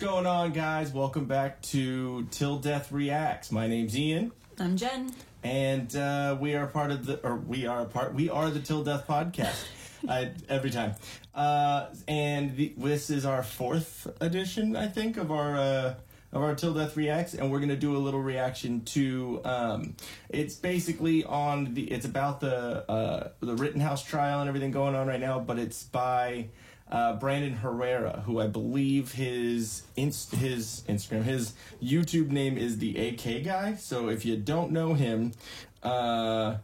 going on, guys? Welcome back to Till Death Reacts. My name's Ian. I'm Jen. And we are the Till Death podcast. Every time. This is our fourth edition, I think, of our Till Death Reacts, and we're gonna do a little reaction to. It's basically it's about the Rittenhouse trial and everything going on right now, but it's by Brandon Herrera, who I believe his Instagram, his YouTube name is the AK guy. So if you don't know him, then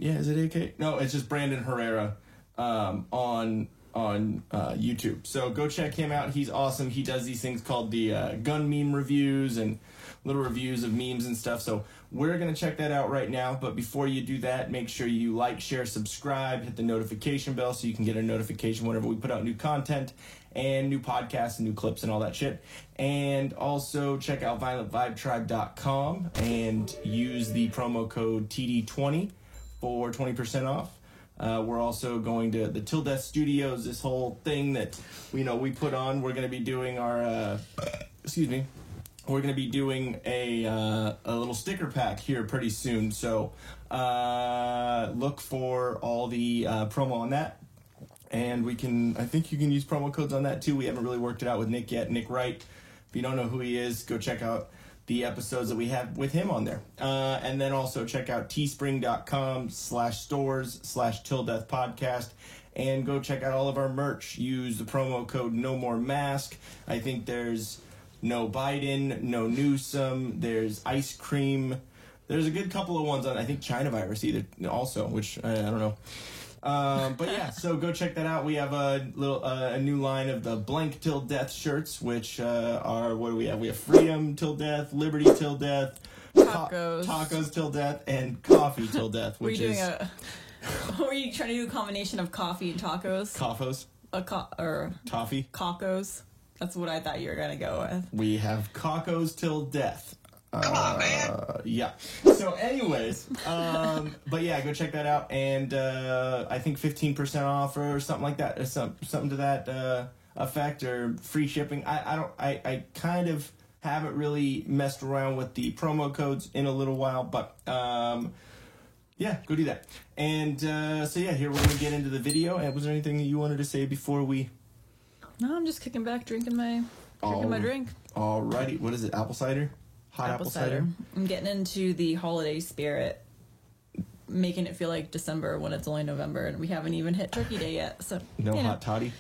is it AK? No, it's just Brandon Herrera on YouTube. So go check him out. He's awesome. He does these things called the gun meme reviews and little reviews of memes and stuff. So we're going to check that out right now. But before you do that, make sure you like, share, subscribe, hit the notification bell so you can get a notification whenever we put out new content and new podcasts and new clips and all that shit. And also check out violentvibetribe.com and use the promo code TD20 for 20% off. We're also going to the Till Death Studios, this whole thing that we put on. We're going to be doing our, we're going to be doing a little sticker pack here pretty soon. So look for all the promo on that. And I think you can use promo codes on that too. We haven't really worked it out with Nick yet. Nick Wright. If you don't know who he is, go check out the episodes that we have with him on there. And then also check out teespring.com/stores/tilldeathpodcast and go check out all of our merch. Use the promo code No More Mask. I think there's no Biden, no Newsom, there's ice cream. There's a good couple of ones on, I think, China virus either also, which I don't know. But yeah, so go check that out. We have a new line of the blank till death shirts, which are, what do we have? We have freedom till death, liberty till death, tacos till death, and coffee till death. Which were you trying to do a combination of coffee and tacos? Coffos. Toffee. Cacos. That's what I thought you were gonna go with. We have cacos till death. Come on, man. Yeah. So anyways, but yeah, go check that out. And I think 15% off or something like that, or something to that effect, or free shipping. I kind of haven't really messed around with the promo codes in a little while, but yeah, go do that. And so yeah, here we're gonna get into the video. And was there anything that you wanted to say before we? No, I'm just kicking back, drinking my drink. Alrighty, what is it? Apple cider. Hot apple cider. I'm getting into the holiday spirit, making it feel like December when it's only November and we haven't even hit Turkey Day yet. So hot toddy.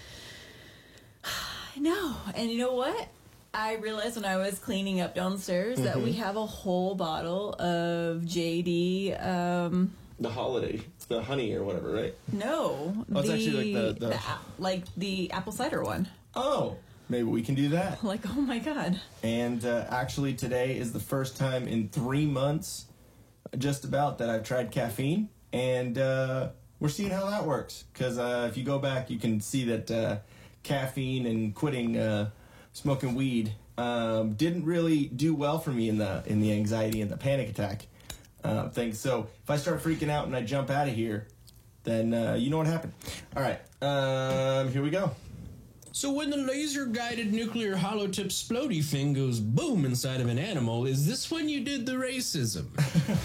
No, and you know what? I realized when I was cleaning up downstairs that we have a whole bottle of JD. The holiday, the honey or whatever, right? No, it's actually like the apple cider one. Oh. Maybe we can do that. Like, oh my God. And actually today is the first time in 3 months, just about, that I've tried caffeine. And we're seeing how that works. Because if you go back, you can see that caffeine and quitting smoking weed didn't really do well for me in the anxiety and the panic attack thing. So if I start freaking out and I jump out of here, then you know what happened. All right, here we go. So when the laser-guided nuclear holotip splody thing goes boom inside of an animal, is this when you did the racism?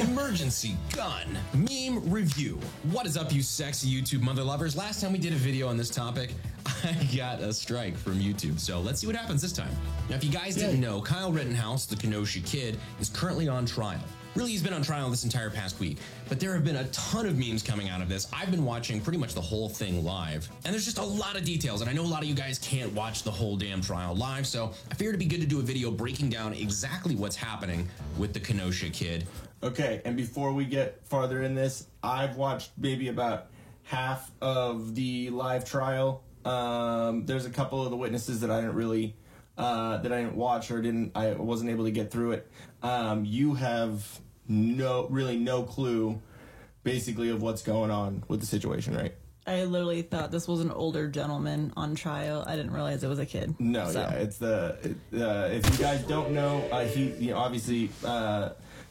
Emergency gun meme review. What is up, you sexy YouTube mother lovers? Last time we did a video on this topic, I got a strike from YouTube, so let's see what happens this time. Now, if you guys didn't know, Kyle Rittenhouse, the Kenosha kid, is currently on trial. Really, he's been on trial this entire past week, but there have been a ton of memes coming out of this. I've been watching pretty much the whole thing live, and there's just a lot of details, and I know a lot of you guys can't watch the whole damn trial live, so I figured it'd be good to do a video breaking down exactly what's happening with the Kenosha kid. Okay, and before we get farther in this, I've watched maybe about half of the live trial. There's a couple of the witnesses that I didn't really that I didn't watch or I wasn't able to get through it. You have no clue basically of what's going on with the situation, right? I literally thought this was an older gentleman on trial. I didn't realize it was a kid. No, so. Yeah, it's if you guys don't know, he obviously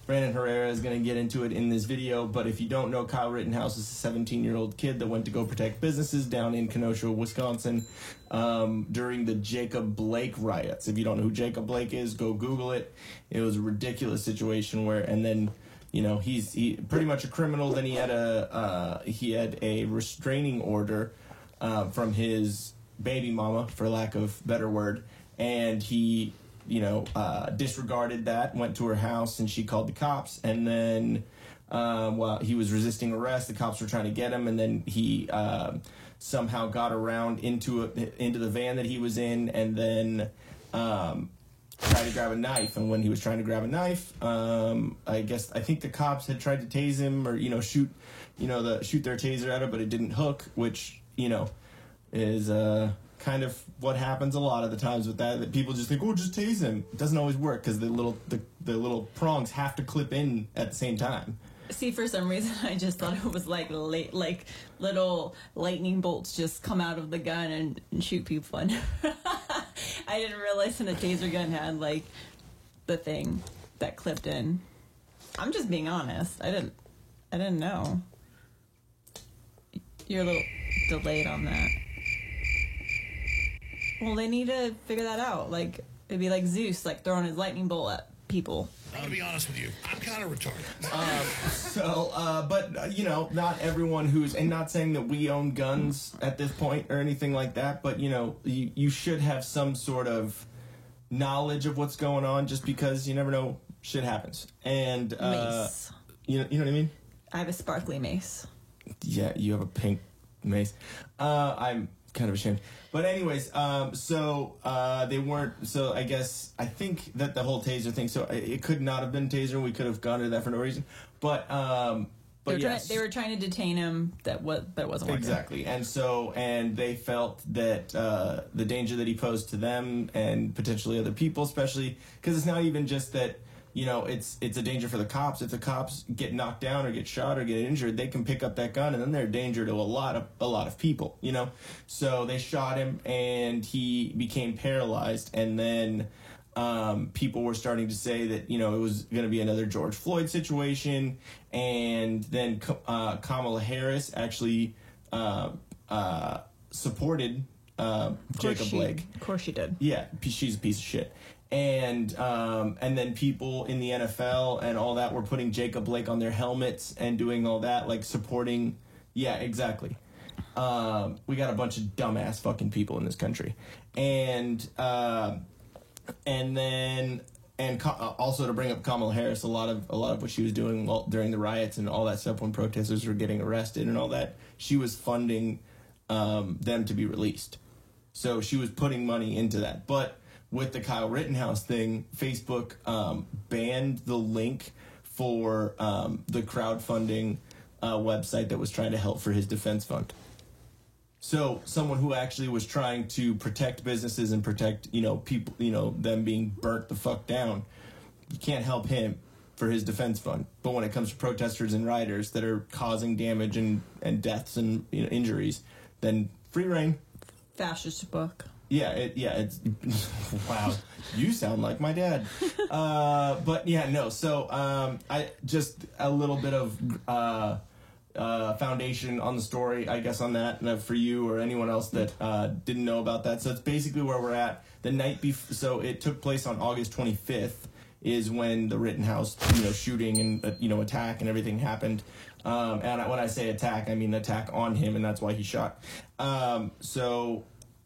Brandon Herrera is going to get into it in this video, but if you don't know, Kyle Rittenhouse is a 17-year-old kid that went to go protect businesses down in Kenosha, Wisconsin, during the Jacob Blake riots. If you don't know who Jacob Blake is, go Google it. It was a ridiculous situation where, and then, you know, he's pretty much a criminal. Then he had a restraining order from his baby mama, for lack of better word, and he, you know, disregarded that, went to her house, and she called the cops, and then while he was resisting arrest, the cops were trying to get him, and then he somehow got around into the van that he was in, and then tried to grab a knife. And when he was trying to grab a knife, I think the cops had tried to tase him, or, you know, shoot their taser at him, but it didn't hook, which, you know, is kind of what happens a lot of the times with that people just think, oh, just tase him. It doesn't always work, because the little prongs have to clip in at the same time. See, for some reason, I just thought it was like little lightning bolts just come out of the gun and shoot people. And I didn't realize that a taser gun had like the thing that clipped in. I'm just being honest. I didn't know. You're a little delayed on that. Well, they need to figure that out. Like, it'd be like Zeus, like throwing his lightning bolt at people. I'm gonna be honest with you. I'm kind of retarded. But you know, not everyone and not saying that we own guns at this point or anything like that, but, you know, you should have some sort of knowledge of what's going on, just because you never know, shit happens. And Mace. You know what I mean? I have a sparkly mace. Yeah, you have a pink mace. I'm kind of ashamed. But anyways, they weren't, so I think that the whole taser thing, so it could not have been taser, we could have gone to that for no reason. But yes. They were trying to detain him, but it wasn't working. Exactly. And they felt that the danger that he posed to them and potentially other people, especially, because it's not even just that, you know, it's a danger for the cops. If the cops get knocked down or get shot or get injured, they can pick up that gun, and then they're a danger to a lot of people, you know. So they shot him, and he became paralyzed, and then people were starting to say that, you know, it was going to be another George Floyd situation, and then Kamala Harris actually supported Jacob Blake. Of course she did. Yeah, she's a piece of shit. And then people in the NFL and all that were putting Jacob Blake on their helmets and doing all that, like supporting. Yeah, exactly. We got a bunch of dumbass fucking people in this country, and also to bring up Kamala Harris, a lot of what she was doing during the riots and all that stuff when protesters were getting arrested and all that, she was funding them to be released. So she was putting money into that, but with the Kyle Rittenhouse thing, Facebook banned the link for the crowdfunding website that was trying to help for his defense fund. So someone who actually was trying to protect businesses and protect, you know, people, you know, them being burnt the fuck down, you can't help him for his defense fund. But when it comes to protesters and rioters that are causing damage and deaths and, you know, injuries, then free reign. Fascist book. It's wow, you sound like my dad. But yeah, no. So I just a little bit of foundation on the story, I guess, on that, and for you or anyone else that didn't know about that. So it's basically where we're at. The night before, so it took place on August 25th, is when the Rittenhouse, you know, shooting and you know, attack and everything happened. And when I say attack, I mean attack on him, and that's why he shot.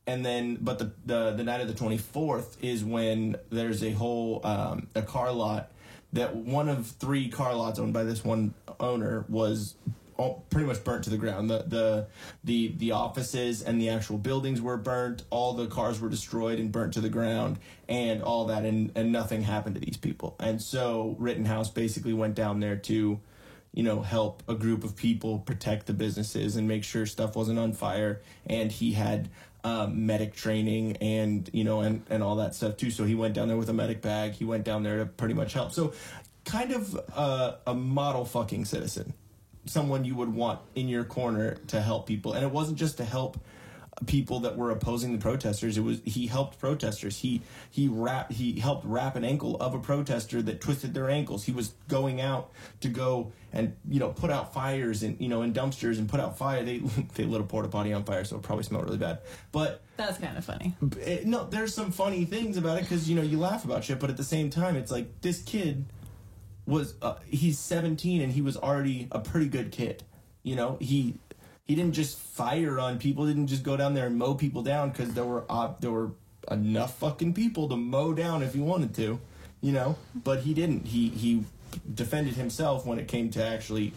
And then, but the night of the 24th is when there's a whole a car lot that one of 3 car lots owned by this one owner was all pretty much burnt to the ground. The offices and the actual buildings were burnt. All the cars were destroyed and burnt to the ground, and all that, and nothing happened to these people. And so Rittenhouse basically went down there to, you know, help a group of people protect the businesses and make sure stuff wasn't on fire. And he had medic training and, you know, and all that stuff too. So he went down there with a medic bag. He went down there to pretty much help. So kind of a model fucking citizen, someone you would want in your corner to help people. And it wasn't just to help people that were opposing the protesters. He helped protesters. He helped wrap an ankle of a protester that twisted their ankles. He was going out to go and put out fires in in dumpsters and put out fire. They lit a porta potty on fire, so it probably smelled really bad. But that's kind of funny. No, there's some funny things about it because you laugh about shit, but at the same time, it's like this kid was he's 17 and he was already a pretty good kid. He didn't just fire on people, didn't just go down there and mow people down because there were enough fucking people to mow down if he wanted to, but he didn't. He defended himself when it came to actually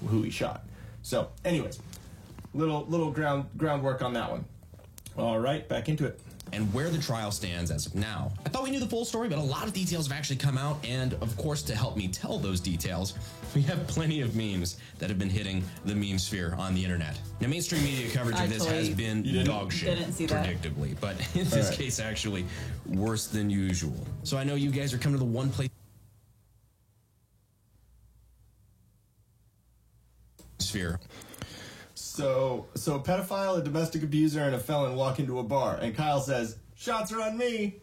who he shot. So, anyways, little groundwork on that one. All right, back into it. And where the trial stands as of now. I thought we knew the full story, but a lot of details have actually come out, and of course, to help me tell those details, we have plenty of memes that have been hitting the meme sphere on the internet. Now, mainstream media coverage of this has been dog shit, predictably, but in this case, actually, worse than usual. So I know you guys are coming to the one place sphere. So a pedophile, a domestic abuser, and a felon walk into a bar, and Kyle says, "Shots are on me."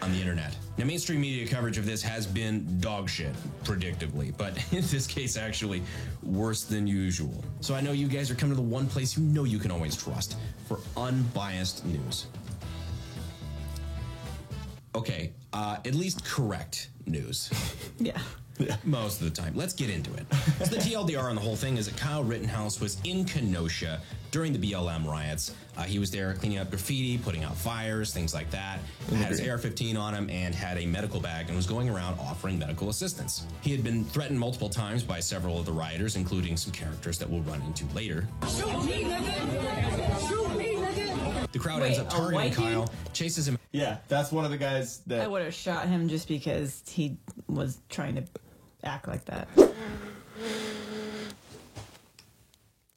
On the internet. Now, mainstream media coverage of this has been dog shit, predictably, but in this case, actually, worse than usual. So I know you guys are coming to the one place you can always trust for unbiased news. Okay, at least correct news. Yeah. Most of the time. Let's get into it. So the TLDR on the whole thing is that Kyle Rittenhouse was in Kenosha during the BLM riots. He was there cleaning up graffiti, putting out fires, things like that. Had his AR-15 on him and had a medical bag and was going around offering medical assistance. He had been threatened multiple times by several of the rioters, including some characters that we'll run into later. Shoot me, nigga! Shoot me, nigga! The crowd ends up targeting Kyle, chases him. Yeah, that's one of the guys that... I would have shot him just because he was trying to act like that.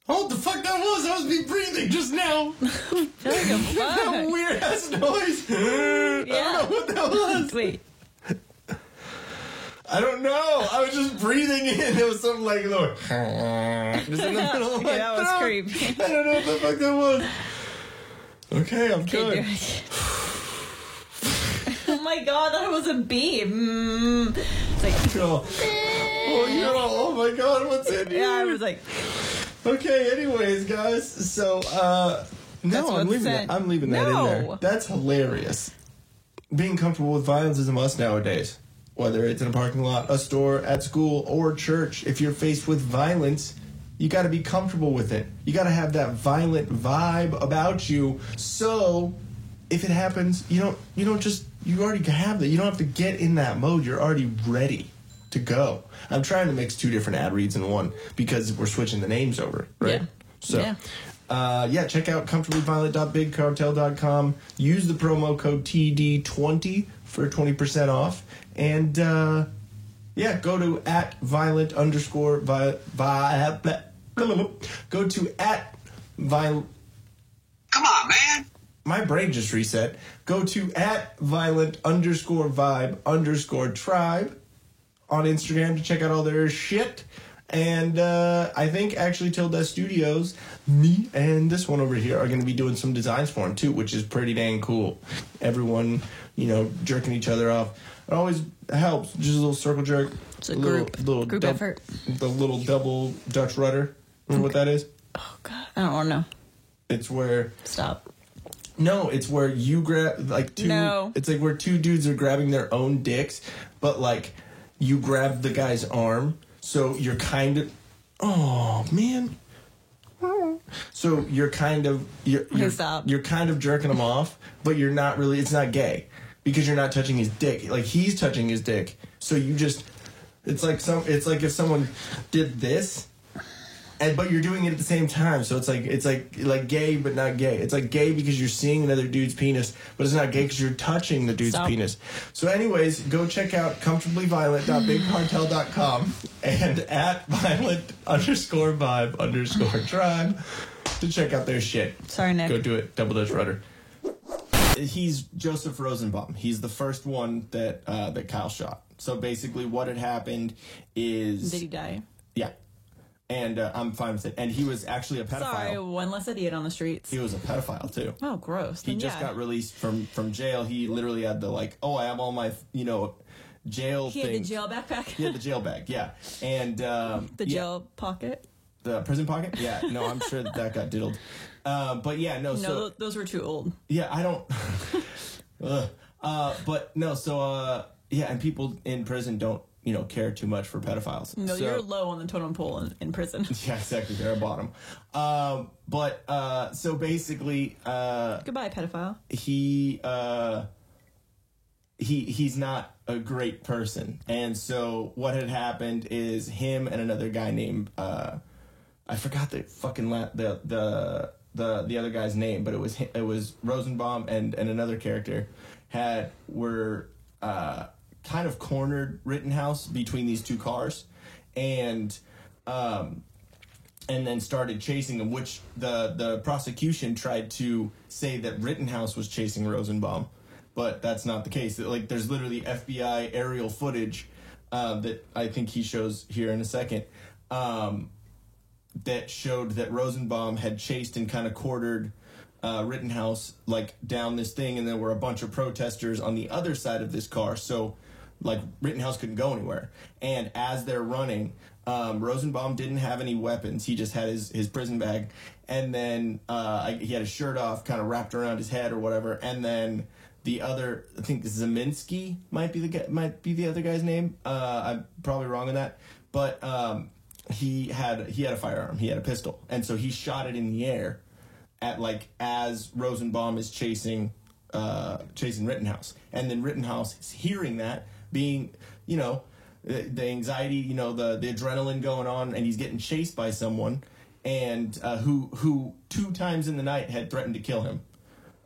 Oh, what the fuck that was? That was me breathing just now. That weird ass noise. Yeah. I don't know what that was. Wait. I don't know. I was just breathing in. It was something like, Lord. Just in the middle of my That was throat. creepy. I don't know what the fuck that was. Okay, I'm good. Oh my god, that was a bee. It's like, Oh my god, what's in here? yeah, I was like, Okay, anyways, guys, so, no, I'm leaving that. I'm leaving that in there. That's hilarious. Being comfortable with violence is a must nowadays. Whether it's in a parking lot, a store, at school, or church, if you're faced with violence, you got to be comfortable with it. You got to have that violent vibe about you. So, if it happens, you already have that. You don't have to get in that mode. You're already ready to go. I'm trying to mix two different ad reads in one because we're switching the names over, right? Yeah. So, yeah. Check out comfortablyviolent.bigcartel.com. Use the promo code TD20 for 20% off. And, go to go to @violent. Come on, man. My brain just reset. Go to @violent_vibe_tribe on Instagram to check out all their shit. And I think actually Tilda Studios, me and this one over here are going to be doing some designs for them too, which is pretty dang cool. Everyone, jerking each other off. It always helps. Just a little circle jerk. It's a group effort. The little double Dutch rudder. Remember what that is? Oh god, I don't want to know. It's where... Stop. No, it's where you grab, two... No. It's like where two dudes are grabbing their own dicks, but, you grab the guy's arm, so you're kind of... Oh, man. So you're kind of... You're kind of jerking him off, but you're not really... It's not gay, because you're not touching his dick. He's touching his dick, so you just... It's like if someone did this... but you're doing it at the same time, so it's like gay but not gay. It's like gay because you're seeing another dude's penis, but it's not gay because you're touching the dude's penis. So, anyways, go check out comfortablyviolent.bigcartel.com and @violent_vibe_tribe to check out their shit. Sorry, Nick. Go do it. Double Dutch rudder. He's Joseph Rosenbaum. He's the first one that Kyle shot. So basically, what had happened is... Did he die? Yeah. And I'm fine with it. And he was actually a pedophile. Sorry, one less idiot on the streets. He was a pedophile too. Oh, gross. He just got released from jail. He literally had the I have all my jail He things. had the jail backpack. He had the jail bag, yeah. And the jail pocket. The prison pocket? Yeah, no, I'm sure that got diddled. But yeah, no, so... those were too old. Yeah, I don't... but no, so, yeah, and people in prison don't, care too much for pedophiles. No, so, you're low on the totem pole in prison. Yeah, exactly, they're at bottom. So basically... Goodbye, pedophile. He's not a great person. And so what had happened is him and another guy named... I forgot the fucking the other guy's name, but it was Rosenbaum and another character were kind of cornered Rittenhouse between these two cars, and then started chasing him. Which the prosecution tried to say that Rittenhouse was chasing Rosenbaum, but that's not the case. Like, there's literally FBI aerial footage that I think he shows here in a second. That showed that Rosenbaum had chased and kind of quartered Rittenhouse down this thing, and there were a bunch of protesters on the other side of this car, so Rittenhouse couldn't go anywhere. And as they're running, Rosenbaum didn't have any weapons. He just had his prison bag, and then he had his shirt off, kind of wrapped around his head or whatever. And then the other, I think Zeminski might be the other guy's name. I'm probably wrong on that, but he had a firearm. He had a pistol, and so he shot it in the air at as Rosenbaum is chasing Rittenhouse. And then Rittenhouse is hearing that, being the anxiety, the adrenaline going on, and he's getting chased by someone, and who 2 times in the night had threatened to kill him.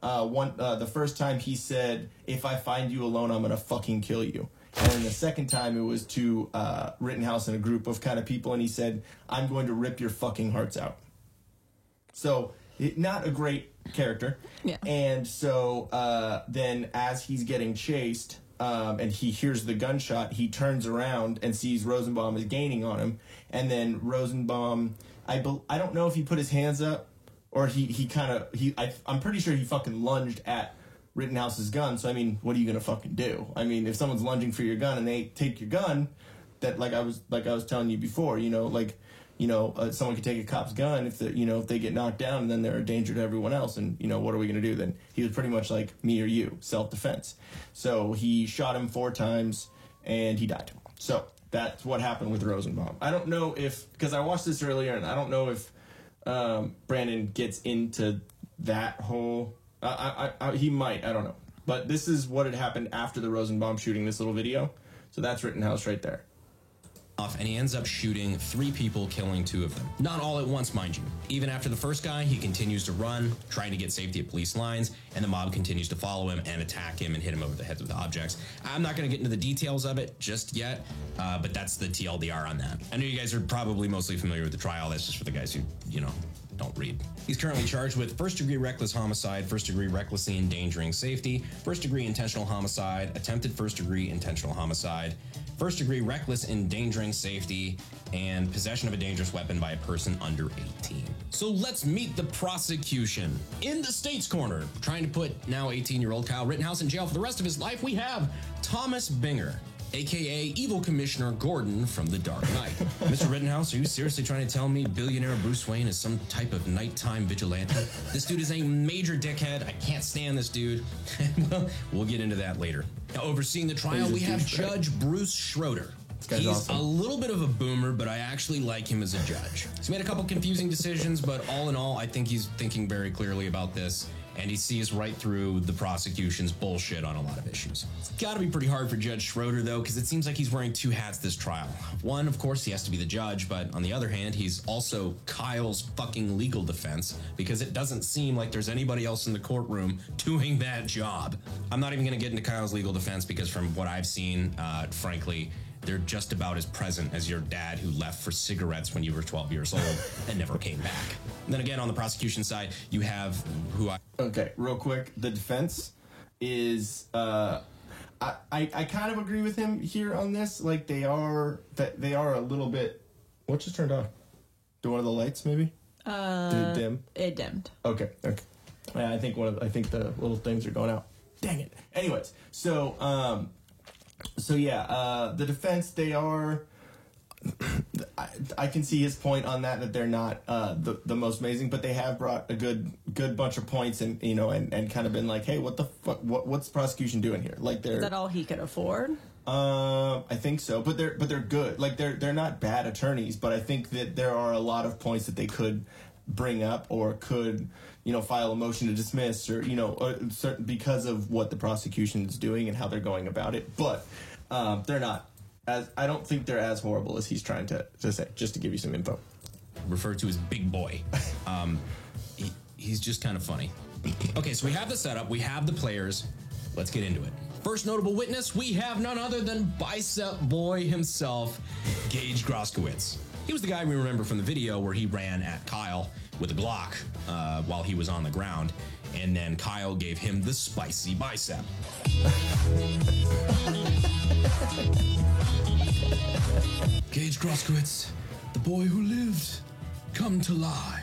The first time he said, "If I find you alone, I'm gonna fucking kill you." And then the second time it was to Rittenhouse and a group of kind of people, and he said, "I'm going to rip your fucking hearts out." So, not a great character. Yeah. And so then as he's getting chased, and he hears the gunshot, he turns around and sees Rosenbaum is gaining on him. And then Rosenbaum, I don't know if he put his hands up, or I'm pretty sure he fucking lunged at Rittenhouse's gun. So I mean, what are you gonna fucking do? I mean, if someone's lunging for your gun and they take your gun, that I was telling you before, someone could take a cop's gun if they get knocked down, and then they're a danger to everyone else. And what are we gonna do then? He was pretty much like me or you, self-defense. So he shot him 4 times and he died. So that's what happened with Rosenbaum. I don't know because I watched this earlier, and I don't know if Brandon gets into that whole. He might. I don't know. But this is what had happened after the Rosenbaum shooting. This little video. So that's Rittenhouse right there. And he ends up shooting 3 people, killing 2 of them. Not all at once, mind you. Even after the first guy, he continues to run, trying to get safety at police lines, and the mob continues to follow him and attack him and hit him over the heads with objects. I'm not going to get into the details of it just yet, but that's the TLDR on that. I know you guys are probably mostly familiar with the trial. That's just for the guys who, don't read. He's currently charged with first-degree reckless homicide, first-degree recklessly endangering safety, first-degree intentional homicide, attempted first-degree intentional homicide, first-degree reckless endangering safety, and possession of a dangerous weapon by a person under 18. So let's meet the prosecution. In the state's corner, trying to put now 18-year-old Kyle Rittenhouse in jail for the rest of his life, we have Thomas Binger, aka Evil Commissioner Gordon from The Dark Knight. Mr. Rittenhouse, are you seriously trying to tell me billionaire Bruce Wayne is some type of nighttime vigilante? This dude is a major dickhead. I can't stand this dude. Well, we'll get into that later. Now, overseeing the trial, we have Judge Bruce Schroeder. He's awesome. A little bit of a boomer, but I actually like him as a judge. He's made a couple confusing decisions, but all in all, I think he's thinking very clearly about this, and he sees right through the prosecution's bullshit on a lot of issues. It's gotta be pretty hard for Judge Schroeder, though, because it seems like he's wearing 2 hats this trial. One, of course, he has to be the judge, but on the other hand, he's also Kyle's fucking legal defense, because it doesn't seem like there's anybody else in the courtroom doing that job. I'm not even gonna get into Kyle's legal defense, because from what I've seen, frankly, they're just about as present as your dad who left for cigarettes when you were 12 years old and never came back. And then again, on the prosecution side, you have Okay, real quick, the defense is, I kind of agree with him here on this. Like, they are a little bit, what just turned off? Do one of the lights maybe? Did it dim? It dimmed. Okay. Yeah, I think the little things are going out. Dang it. Anyways, the defense, they are. I can see his point on that they're not the most amazing, but they have brought a good bunch of points and and kind of been like, hey, what the fuck? What's the prosecution doing here? Like, Is that all he could afford? I think so, but they're good. Like, they're not bad attorneys, but I think that there are a lot of points that they could bring up or could file a motion to dismiss or because of what the prosecution is doing and how they're going about it. But they're not. I don't think they're as horrible as he's trying to say, just to give you some info. Referred to as Big Boy. He's just kind of funny. Okay, so we have the setup, we have the players. Let's get into it. First notable witness, we have none other than Bicep Boy himself, Gage Groskowitz. He was the guy we remember from the video where he ran at Kyle with a Glock while he was on the ground, and then Kyle gave him the spicy bicep. Gage Groskowitz, the boy who lived, come to lie.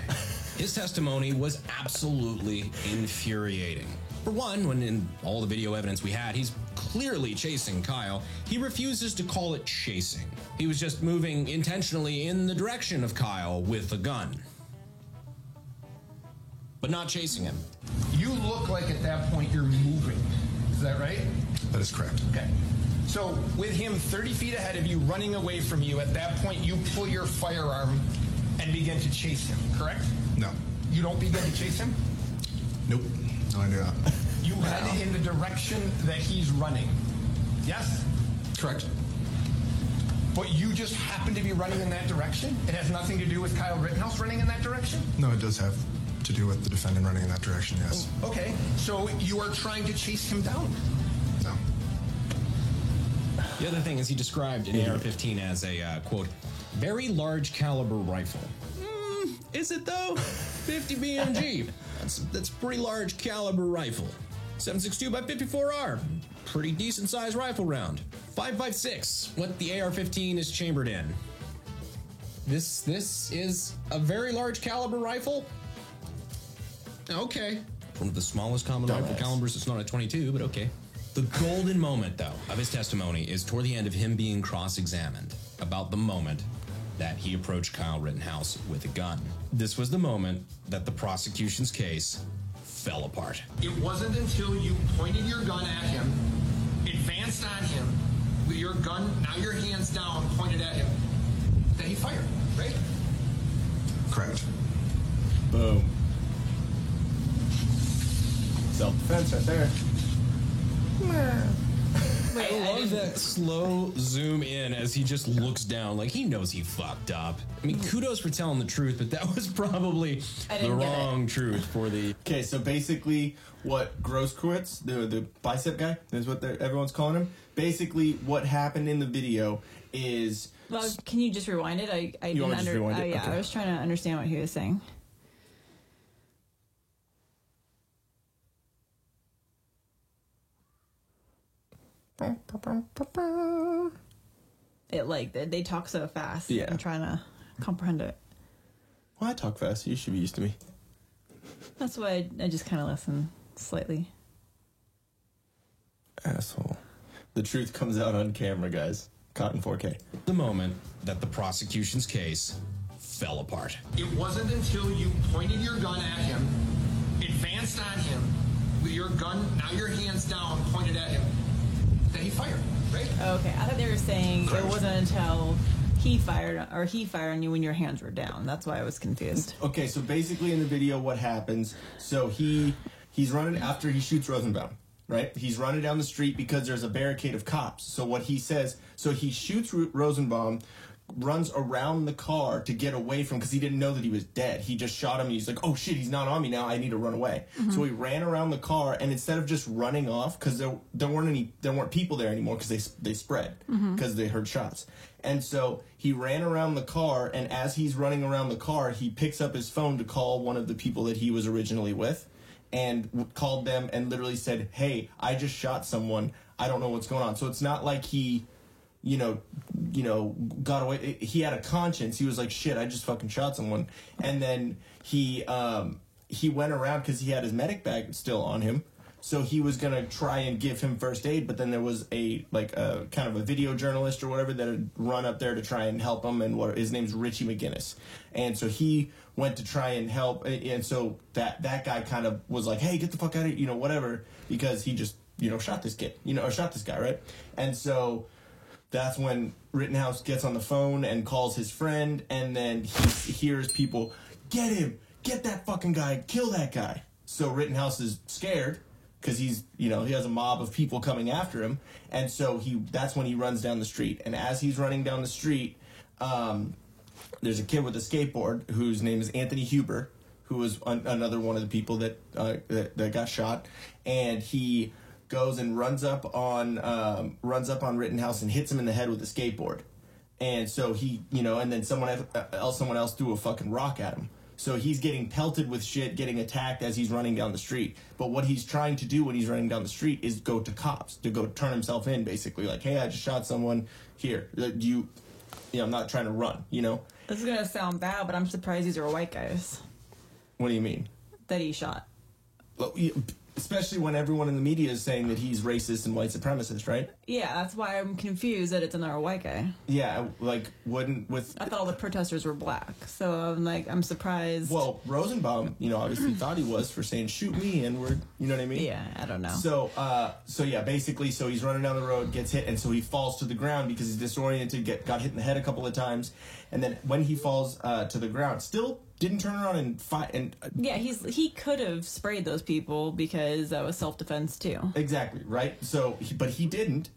His testimony was absolutely infuriating. For one, when in all the video evidence we had, he's clearly chasing Kyle. He refuses to call it chasing. He was just moving intentionally in the direction of Kyle with a gun, but not chasing him. You look like at that point you're moving. Is that right? That is correct. Okay. So with him 30 feet ahead of you, running away from you, at that point you pull your firearm and begin to chase him, correct? No. You don't begin to chase him? Nope. No, I do not. You head in the direction that he's running. Yes? Correct. But you just happen to be running in that direction? It has nothing to do with Kyle Rittenhouse running in that direction? No, it does have to do with the defendant running in that direction, yes. Okay, so you are trying to chase him down? No. The other thing is he described an AR-15 as a, quote, very large caliber rifle. Is it though? 50 BMG. That's a pretty large caliber rifle. 7.62 by 54R. Pretty decent sized rifle round. 5.56. What the AR-15 is chambered in. This is a very large caliber rifle? Okay. One of the smallest common rifle calibers. It's not a 22, but okay. The golden moment, though, of his testimony is toward the end of him being cross-examined about the moment that he approached Kyle Rittenhouse with a gun. This was the moment that the prosecution's case fell apart. It wasn't until you pointed your gun at him, advanced on him, with your gun, now your hands down, pointed at him, that he fired, right? Correct. Boom. Self-defense right there. I love that slow zoom in as he just looks down like he knows he fucked up. I mean, kudos for telling the truth, but that was probably the wrong truth for the... Okay, so basically what Groskowitz, the bicep guy, is what everyone's calling him, basically what happened in the video is... Well, can you just rewind it? I didn't rewind it? Yeah, Okay. I was trying to understand what he was saying. They talk so fast. Yeah. I'm trying to comprehend it. Well, I talk fast. You should be used to me. That's why I just kind of listen slightly. Asshole. The truth comes out on camera, guys. Caught in 4K. The moment that the prosecution's case fell apart. It wasn't until you pointed your gun at him, advanced on him, with your gun, now your hands down, pointed at him, that he fired, right? Okay, I thought they were saying Correct. it wasn't until he fired on you when your hands were down. That's why I was confused. Okay, so basically in the video what happens, so he's running after he shoots Rosenbaum, right? He's running down the street because there's a barricade of cops. So what he says, so he shoots Rosenbaum, runs around the car to get away from, because he didn't know that he was dead. He just shot him and he's like, oh shit, he's not on me now, I need to run away. So he ran around the car, and instead of just running off, because there weren't people there anymore because they spread because they heard shots. And so he ran around the car, and as he's running around the car, he picks up his phone to call one of the people that he was originally with, and called them and literally said, hey, I just shot someone, I don't know what's going on. So it's not like he got away. He had a conscience. He was like, shit, I just fucking shot someone. And then he went around because he had his medic bag still on him. So he was going to try and give him first aid, but then there was a kind of a video journalist or whatever that had run up there to try and help him, and his name's Richie McGinnis. And so he went to try and help, and so that guy kind of was like, hey, get the fuck out of here, whatever, because he just, shot this kid, or shot this guy, right? And so that's when Rittenhouse gets on the phone and calls his friend, and then he hears people, get him, get that fucking guy, kill that guy. So Rittenhouse is scared, because he's, he has a mob of people coming after him, and so that's when he runs down the street. And as he's running down the street, there's a kid with a skateboard whose name is Anthony Huber, who was another one of the people that got shot, and he goes and runs up on Rittenhouse and hits him in the head with a skateboard. And so he, and then someone else threw a fucking rock at him. So he's getting pelted with shit, getting attacked as he's running down the street. But what he's trying to do when he's running down the street is go to cops, to go turn himself in, basically. Like, hey, I just shot someone here. I'm not trying to run, This is going to sound bad, but I'm surprised these are white guys What do you mean? that he shot. Well, especially when everyone in the media is saying that he's racist and white supremacist, right? Yeah, that's why I'm confused that it's another white guy. Yeah, I thought all the protesters were black, so I'm surprised. Well, Rosenbaum, obviously thought he was for saying shoot me N-word, you know what I mean? Yeah, I don't know. So yeah, basically, so he's running down the road, gets hit, and so he falls to the ground because he's disoriented, got hit in the head a couple of times, and then when he falls to the ground, still didn't turn around and fight. And yeah, he could have sprayed those people because that was self-defense too. Exactly, right? So, but he didn't.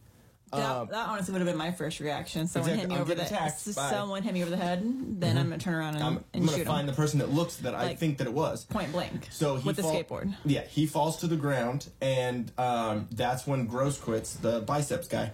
That honestly would have been my first reaction. Someone hit me over the head. Someone hit me over the head. Then I'm gonna turn around and I'm shoot gonna find him. the person that looks that I think that it was point blank. So with the skateboard. Yeah, he falls to the ground, and that's when Grosskreutz, the biceps guy,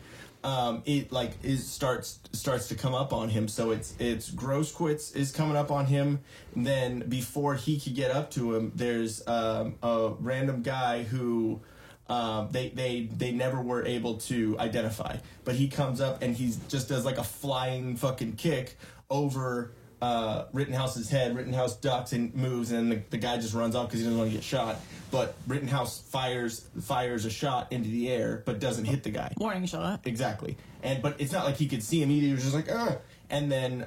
starts to come up on him. So it's Grosskreutz is coming up on him. And then before he could get up to him, there's a random guy who. They never were able to identify, but he comes up and he just does like a flying fucking kick over Rittenhouse's head. Rittenhouse ducks and moves, and then the guy just runs off because he doesn't want to get shot. But Rittenhouse fires a shot into the air, but doesn't hit the guy. Warning shot. Exactly, but it's not like he could see him either. He was just like, ugh. And then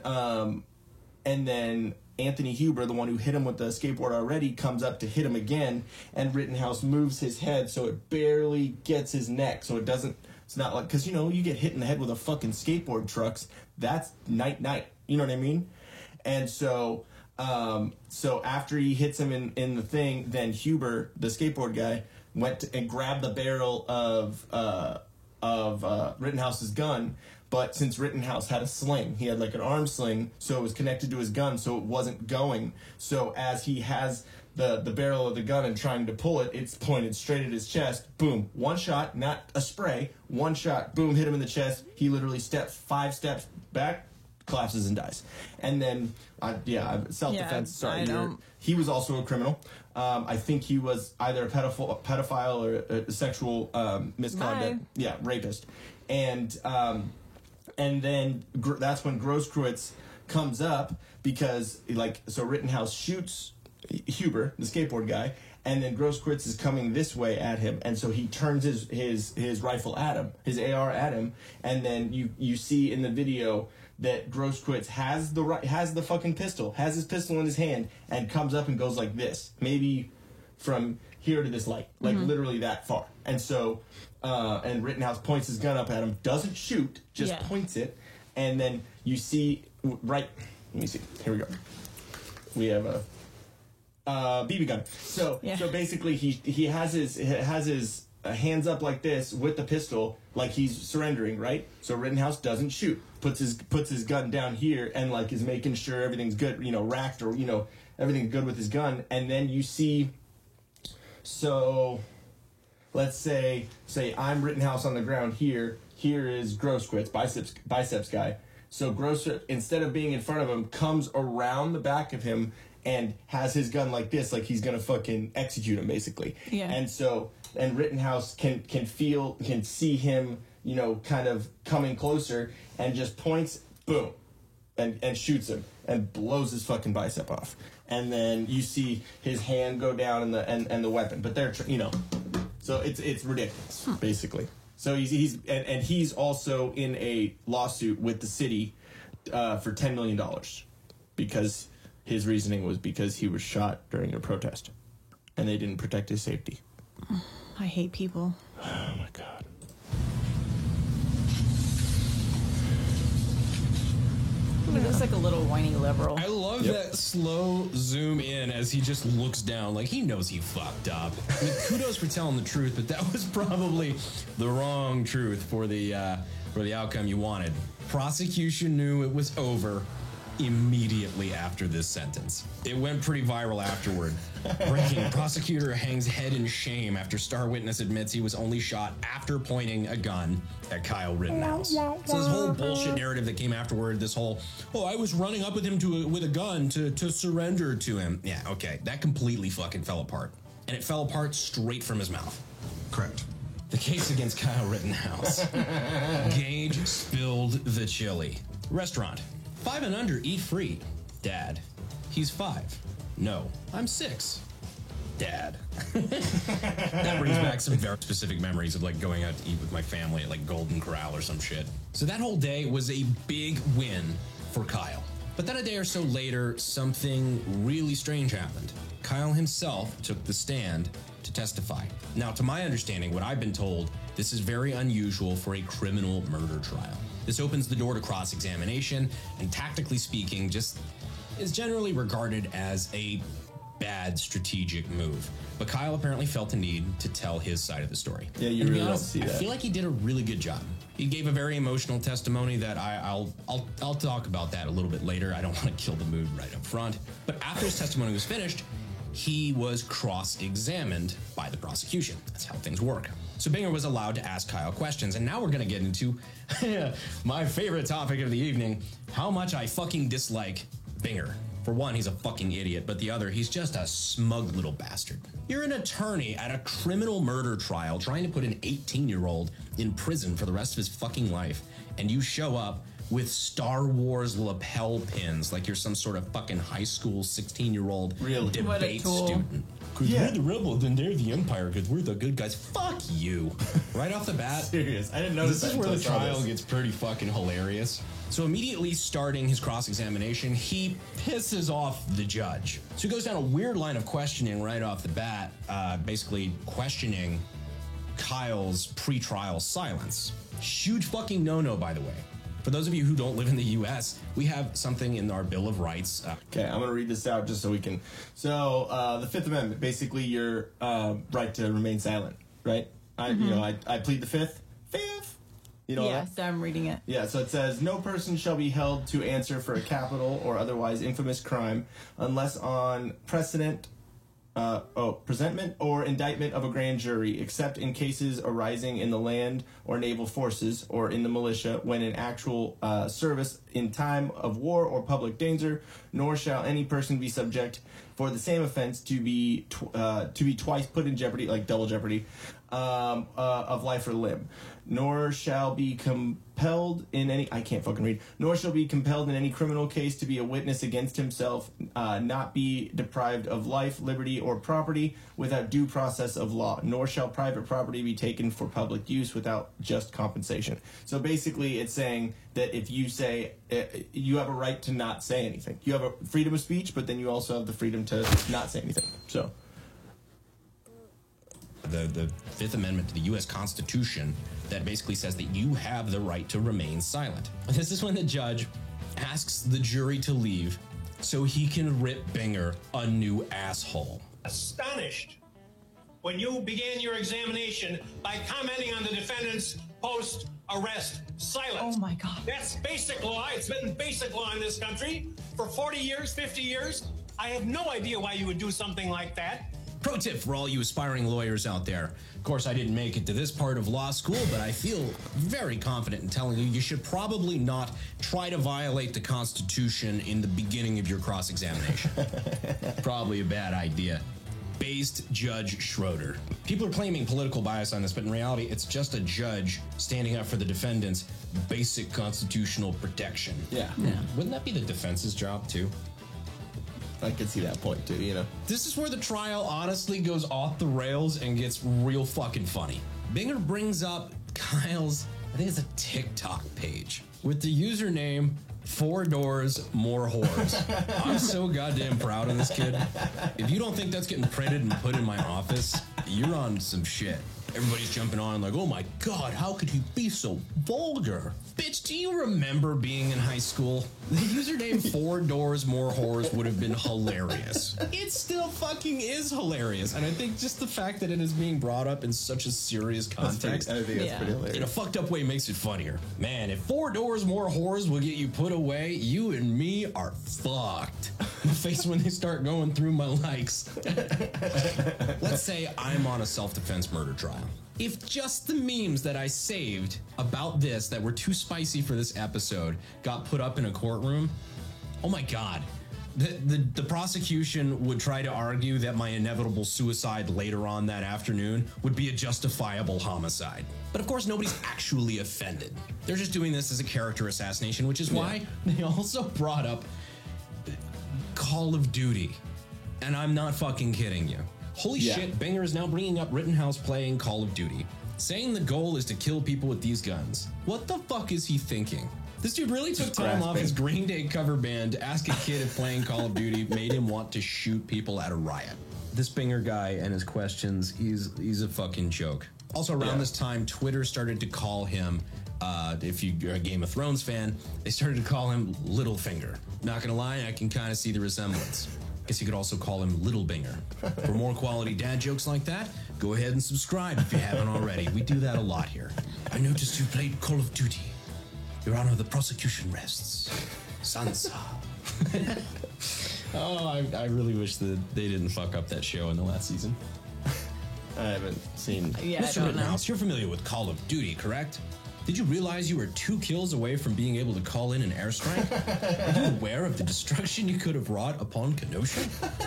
Anthony Huber, the one who hit him with the skateboard already, comes up to hit him again, and Rittenhouse moves his head so it barely gets his neck. So it's not like, because, you get hit in the head with a fucking skateboard trucks, that's night. You know what I mean? And so after he hits him in the thing, then Huber, the skateboard guy, went and grabbed the barrel of Rittenhouse's gun. But since Rittenhouse had a sling, he had like an arm sling, so it was connected to his gun, so it wasn't going. So as he has the barrel of the gun and trying to pull it, it's pointed straight at his chest. Boom. One shot, not a spray. One shot. Boom. Hit him in the chest. He literally steps 5 steps back, collapses and dies. And then, self-defense. Yeah, he was also a criminal. I think he was either a pedophile or a sexual misconduct. Bye. Yeah, rapist. And then that's when Grosskreutz comes up because, so Rittenhouse shoots Huber, the skateboard guy, and then Grosskreutz is coming this way at him, and so he turns his rifle at him, his AR at him, and then you see in the video that Grosskreutz has the fucking pistol, has his pistol in his hand, and comes up and goes like this, maybe from here to this light, literally that far. And so, and Rittenhouse points his gun up at him, doesn't shoot, just points it, and then you see, let me see, here we go. We have a BB gun. So basically he has his hands up like this with the pistol, like he's surrendering, right? So Rittenhouse doesn't shoot, puts his gun down here and is making sure everything's good, racked or everything's good with his gun, and then you see. So, let's say I'm Rittenhouse on the ground here. Here is Grosskreutz, biceps guy. So Grosskreutz, instead of being in front of him, comes around the back of him and has his gun like this, like he's gonna fucking execute him, basically. Yeah. And Rittenhouse can see him, kind of coming closer, and just points, boom, and shoots him and blows his fucking bicep off. And then you see his hand go down and the weapon, but they're so it's ridiculous basically. So he's also in a lawsuit with the city for $10 million because his reasoning was because he was shot during a protest and they didn't protect his safety. I hate people. Oh my god. He looks like a little whiny liberal. I love that slow zoom in as he just looks down like he knows he fucked up. I mean, kudos for telling the truth, but that was probably the wrong truth for the outcome you wanted. Prosecution knew it was over immediately after this sentence. It went pretty viral afterward. Breaking: prosecutor hangs head in shame after star witness admits he was only shot after pointing a gun at Kyle Rittenhouse. So this whole bullshit narrative that came afterward, this whole, I was running up with him with a gun to surrender to him. Yeah, okay, that completely fucking fell apart. And it fell apart straight from his mouth. Correct. The case against Kyle Rittenhouse. Gage spilled the chili. Restaurant: 5 and under eat free. Dad: he's 5. No, I'm 6. Dad. That brings back some very specific memories of like going out to eat with my family at like Golden Corral or some shit. So that whole day was a big win for Kyle. But then a day or so later, something really strange happened. Kyle himself took the stand to testify. Now, to my understanding, what I've been told, this is very unusual for a criminal murder trial. This opens the door to cross-examination, and tactically speaking, just is generally regarded as a bad strategic move. But Kyle apparently felt the need to tell his side of the story. Yeah, you really don't see that. I feel like he did a really good job. He gave a very emotional testimony that I'll talk about that a little bit later. I don't want to kill the mood right up front. But after his testimony was finished, he was cross-examined by the prosecution. That's how things work. So Binger was allowed to ask Kyle questions, and now we're gonna get into my favorite topic of the evening: how much I fucking dislike Binger. For one, he's a fucking idiot, but the other, he's just a smug little bastard. You're an attorney at a criminal murder trial trying to put an 18-year-old in prison for the rest of his fucking life, and you show up with Star Wars lapel pins like you're some sort of fucking high school 16-year-old debate student. Because we're the rebels and they're the Empire because we're the good guys. Fuck you. Right off the bat. Serious. I didn't notice this is where the trial gets pretty fucking hilarious. So immediately starting his cross-examination, he pisses off the judge. So he goes down a weird line of questioning right off the bat, basically questioning Kyle's pre-trial silence. Huge fucking no-no, by the way. For those of you who don't live in the U.S., we have something in our Bill of Rights. Okay, I'm going to read this out just so we can... So, the Fifth Amendment, basically your right to remain silent, right? I plead the Fifth. You know yes, I'm reading it. Yeah, so it says, no person shall be held to answer for a capital or otherwise infamous crime unless on presentment or indictment of a grand jury, except in cases arising in the land or naval forces or in the militia when in actual service in time of war or public danger, nor shall any person be subject for the same offense to be twice put in jeopardy, like double jeopardy, of life or limb, nor shall be compelled in any, I can't fucking read, nor shall be compelled in any criminal case to be a witness against himself, not be deprived of life, liberty, or property without due process of law, nor shall private property be taken for public use without just compensation. So basically it's saying that if you say, you have a right to not say anything. You have a freedom of speech, but then you also have the freedom to not say anything. So the Fifth Amendment to the U.S. Constitution that basically says that you have the right to remain silent. This is when the judge asks the jury to leave so he can rip Binger a new asshole. Astonished when you began your examination by commenting on the defendant's post-arrest silence. Oh my God. That's basic law. It's been basic law in this country for 40 years, 50 years. I have no idea why you would do something like that. Pro tip for all you aspiring lawyers out there. Of course, I didn't make it to this part of law school, but I feel very confident in telling you should probably not try to violate the Constitution in the beginning of your cross-examination. Probably a bad idea. based Judge Schroeder. People are claiming political bias on this, but in reality, it's just a judge standing up for the defendant's basic constitutional protection. Yeah. Wouldn't that be the defense's job, too? I could see that point, too, you know. This is where the trial honestly goes off the rails and gets real fucking funny. Binger brings up Kyle's, I think it's a TikTok page, with the username 4 Doors More Whores. I'm so goddamn proud of this kid. If you don't think that's getting printed and put in my office, you're on some shit. Everybody's jumping on like, oh my God, how could he be so vulgar? Bitch, do you remember being in high school? The username 4 Doors More Whores would have been hilarious. It still fucking is hilarious. And I think just the fact that it is being brought up in such a serious context, I think that's pretty hilarious. in a fucked up way makes it funnier. Man, if 4 Doors More Whores will get you put away, you and me are fucked. My face when they start going through my likes. Let's say I'm on a self-defense murder trial. If just the memes that I saved about this that were too spicy for this episode got put up in a courtroom, oh my God. The prosecution would try to argue that my inevitable suicide later on that afternoon would be a justifiable homicide. But of course, nobody's actually offended. They're just doing this as a character assassination, which is why they also brought up Call of Duty. And I'm not fucking kidding you. Holy shit, Binger is now bringing up Rittenhouse playing Call of Duty, saying the goal is to kill people with these guns. What the fuck is he thinking? This dude really took time off his Green Day cover band to ask a kid if playing Call of Duty made him want to shoot people at a riot. This Binger guy and his questions, he's a fucking joke. Also, around this time, Twitter started to call him, if you're a Game of Thrones fan, they started to call him Littlefinger. Not gonna lie, I can kind of see the resemblance. Guess you could also call him Little Binger. For more quality dad jokes like that, go ahead and subscribe if you haven't already. We do that a lot here. I noticed you played Call of Duty. Your Honor, the prosecution rests. Sansa. I really wish that they didn't fuck up that show in the last season. I haven't seen. Yeah, Mr. Rittenhouse, you're familiar with Call of Duty, correct? Did you realize you were 2 kills away from being able to call in an airstrike? Are you aware of the destruction you could have wrought upon Kenosha?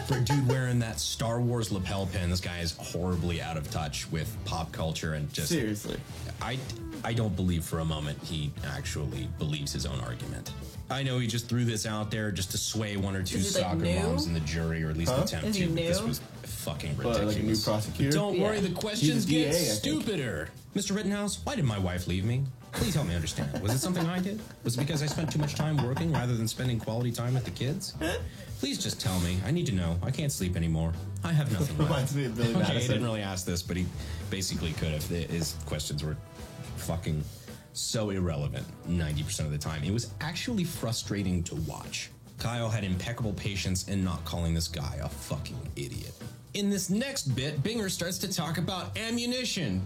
For a dude wearing that Star Wars lapel pin, this guy is horribly out of touch with pop culture and just... Seriously. I don't believe for a moment he actually believes his own argument. I know he just threw this out there just to sway 1 or 2 soccer moms in the jury, or at least attempt to. This was fucking ridiculous. Like a new prosecutor? Don't worry, the questions get stupider. Mr. Rittenhouse, why did my wife leave me? Please help me understand. Was it something I did? Was it because I spent too much time working rather than spending quality time with the kids? Please just tell me. I need to know. I can't sleep anymore. I have nothing left. Reminds me of Billy Madison. Okay, he didn't really ask this, but he basically could have. His questions were fucking so irrelevant 90% of the time. It was actually frustrating to watch. Kyle had impeccable patience in not calling this guy a fucking idiot. In this next bit, Binger starts to talk about ammunition.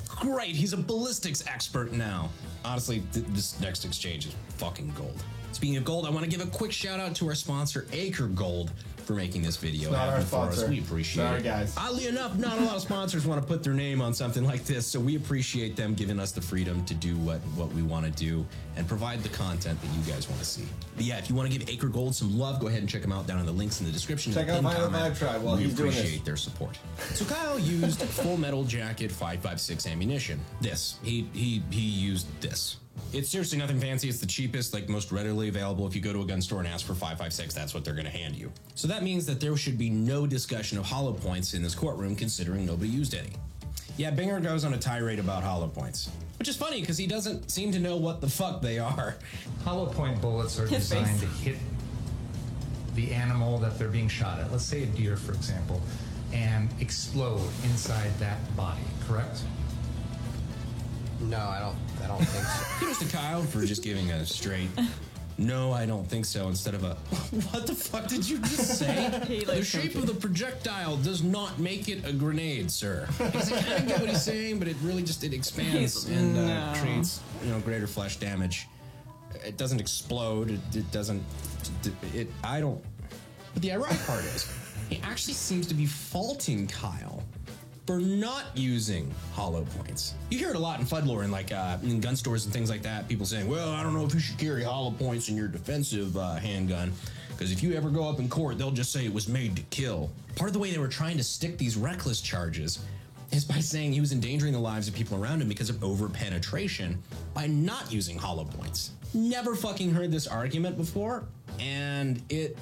Great, he's a ballistics expert now. Honestly, this next exchange is fucking gold. Speaking of gold, I want to give a quick shout out to our sponsor, Acre Gold, for making this video happen for us. We appreciate it. Guys. Oddly enough, not a lot of sponsors want to put their name on something like this, so we appreciate them giving us the freedom to do what we want to do and provide the content that you guys want to see. But yeah, if you want to give Acre Gold some love, go ahead and check them out down in the links in the description. Check out Violent Vibe Tribe while he's doing this. We appreciate their support. So Kyle used Full Metal Jacket 5.56 ammunition. He used this. It's seriously nothing fancy. It's the cheapest, like most readily available. If you go to a gun store and ask for 5.56, that's what they're going to hand you. So that means that there should be no discussion of hollow points in this courtroom, considering nobody used any. Yeah, Binger goes on a tirade about hollow points, which is funny because he doesn't seem to know what the fuck they are. Hollow point bullets are designed to hit the animal that they're being shot at. Let's say a deer, for example, and explode inside that body, correct? No, I don't think so. Kudos to Kyle for just giving a straight, no, I don't think so, instead of a, what the fuck did you just say? The shape of the projectile does not make it a grenade, sir. Because I kind of get what he's saying, but it really just, it expands and creates, greater flesh damage. It doesn't explode. It doesn't, I don't, but the ironic part is, he actually seems to be faulting Kyle for not using hollow points. You hear it a lot in FUD lore and like in gun stores and things like that. People saying, well, I don't know if you should carry hollow points in your defensive handgun, because if you ever go up in court, they'll just say it was made to kill. Part of the way they were trying to stick these reckless charges is by saying he was endangering the lives of people around him because of over-penetration by not using hollow points. Never fucking heard this argument before, and it's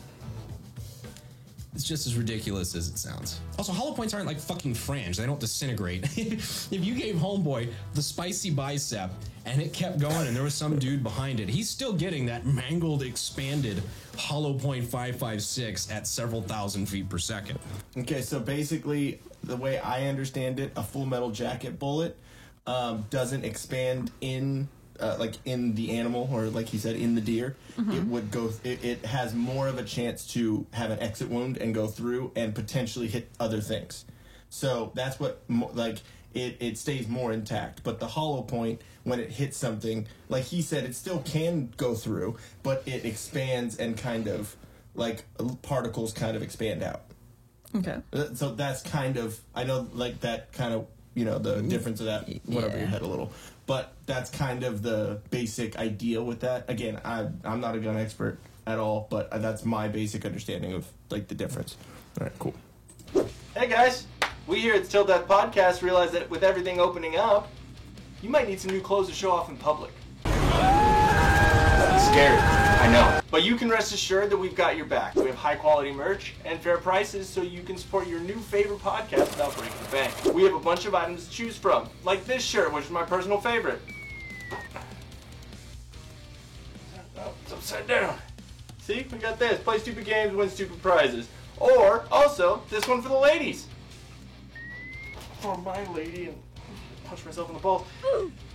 just as ridiculous as it sounds. Also, hollow points aren't like fucking frange. They don't disintegrate. If you gave Homeboy the spicy bicep and it kept going and there was some dude behind it, he's still getting that mangled, expanded hollow point 5.56 at several thousand feet per second. Okay, so basically, the way I understand it, a Full Metal Jacket bullet doesn't expand in the animal, or like he said, in the deer. It would go. It has more of a chance to have an exit wound and go through and potentially hit other things. So that's what it stays more intact. But the hollow point, when it hits something, like he said, it still can go through, but it expands and kind of like particles kind of expand out. Okay. So that's kind of, I know, like that kind of, the difference of that went over your head a little. But that's kind of the basic idea with that. Again, I'm not a gun expert at all, but that's my basic understanding of, like, the difference. All right, cool. Hey, guys. We here at Still Death Podcast realize that with everything opening up, you might need some new clothes to show off in public. It's scary, I know. But you can rest assured that we've got your back. We have high-quality merch and fair prices so you can support your new favorite podcast without breaking the bank. We have a bunch of items to choose from, like this shirt, which is my personal favorite. Oh, it's upside down. See, we got this. Play stupid games, win stupid prizes. Or, also, this one for the ladies. For my lady, and punch myself in the balls.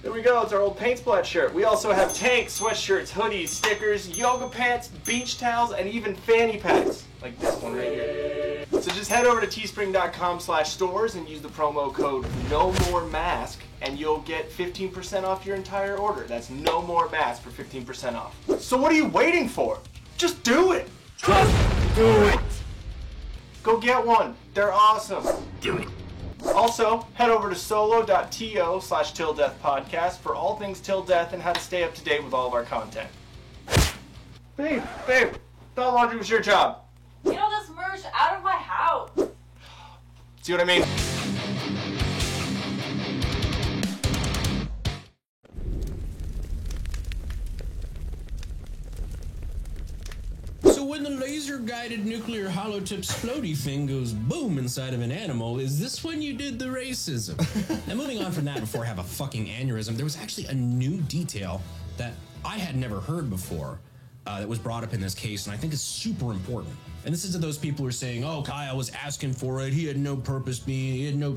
There we go, it's our old Paint Splat shirt. We also have tanks, sweatshirts, hoodies, stickers, yoga pants, beach towels, and even fanny packs. Like this one right here. So just head over to teespring.com/stores and use the promo code NOMOREMASK and you'll get 15% off your entire order. That's No More Mask for 15% off. So what are you waiting for? Just do it! Just do it! Go get one. They're awesome. Do it. Also, head over to solo.to/tilldeathpodcast for all things Till Death and how to stay up to date with all of our content. Babe, thought laundry was your job. Get all this merch out of my house. See what I mean? So when the laser-guided nuclear hollow-tip splody thing goes boom inside of an animal, is this when you did the racism? Now moving on from that before I have a fucking aneurysm, there was actually a new detail that I had never heard before that was brought up in this case, and I think is super important. And this is to those people who are saying, oh, Kyle was asking for it, he had no purpose being, he had no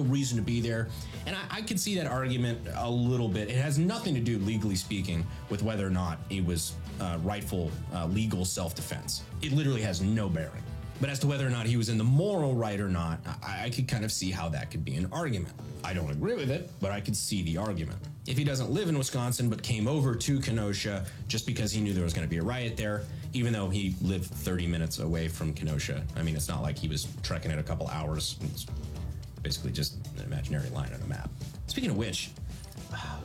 reason to be there. And I could see that argument a little bit. It has nothing to do, legally speaking, with whether or not it was rightful legal self-defense. It literally has no bearing. But as to whether or not he was in the moral right or not, I could kind of see how that could be an argument. I don't agree with it, but I could see the argument. If he doesn't live in Wisconsin but came over to Kenosha just because he knew there was going to be a riot there, even though he lived 30 minutes away from Kenosha, I mean, it's not like he was trekking it a couple hours. It's basically just an imaginary line on a map. Speaking of which,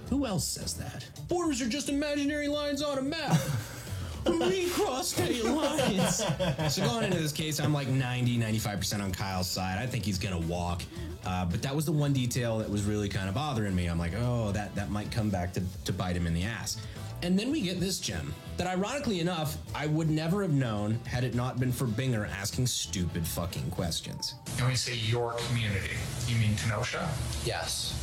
who else says that? Borders are just imaginary lines on a map. We cross state lines. So going into this case, I'm like 95% on Kyle's side. I think he's going to walk. But that was the one detail that was really kind of bothering me. I'm like, oh, that might come back to bite him in the ass. And then we get this gem that, ironically enough, I would never have known had it not been for Binger asking stupid fucking questions. And when you say your community, you mean Kenosha? Yes.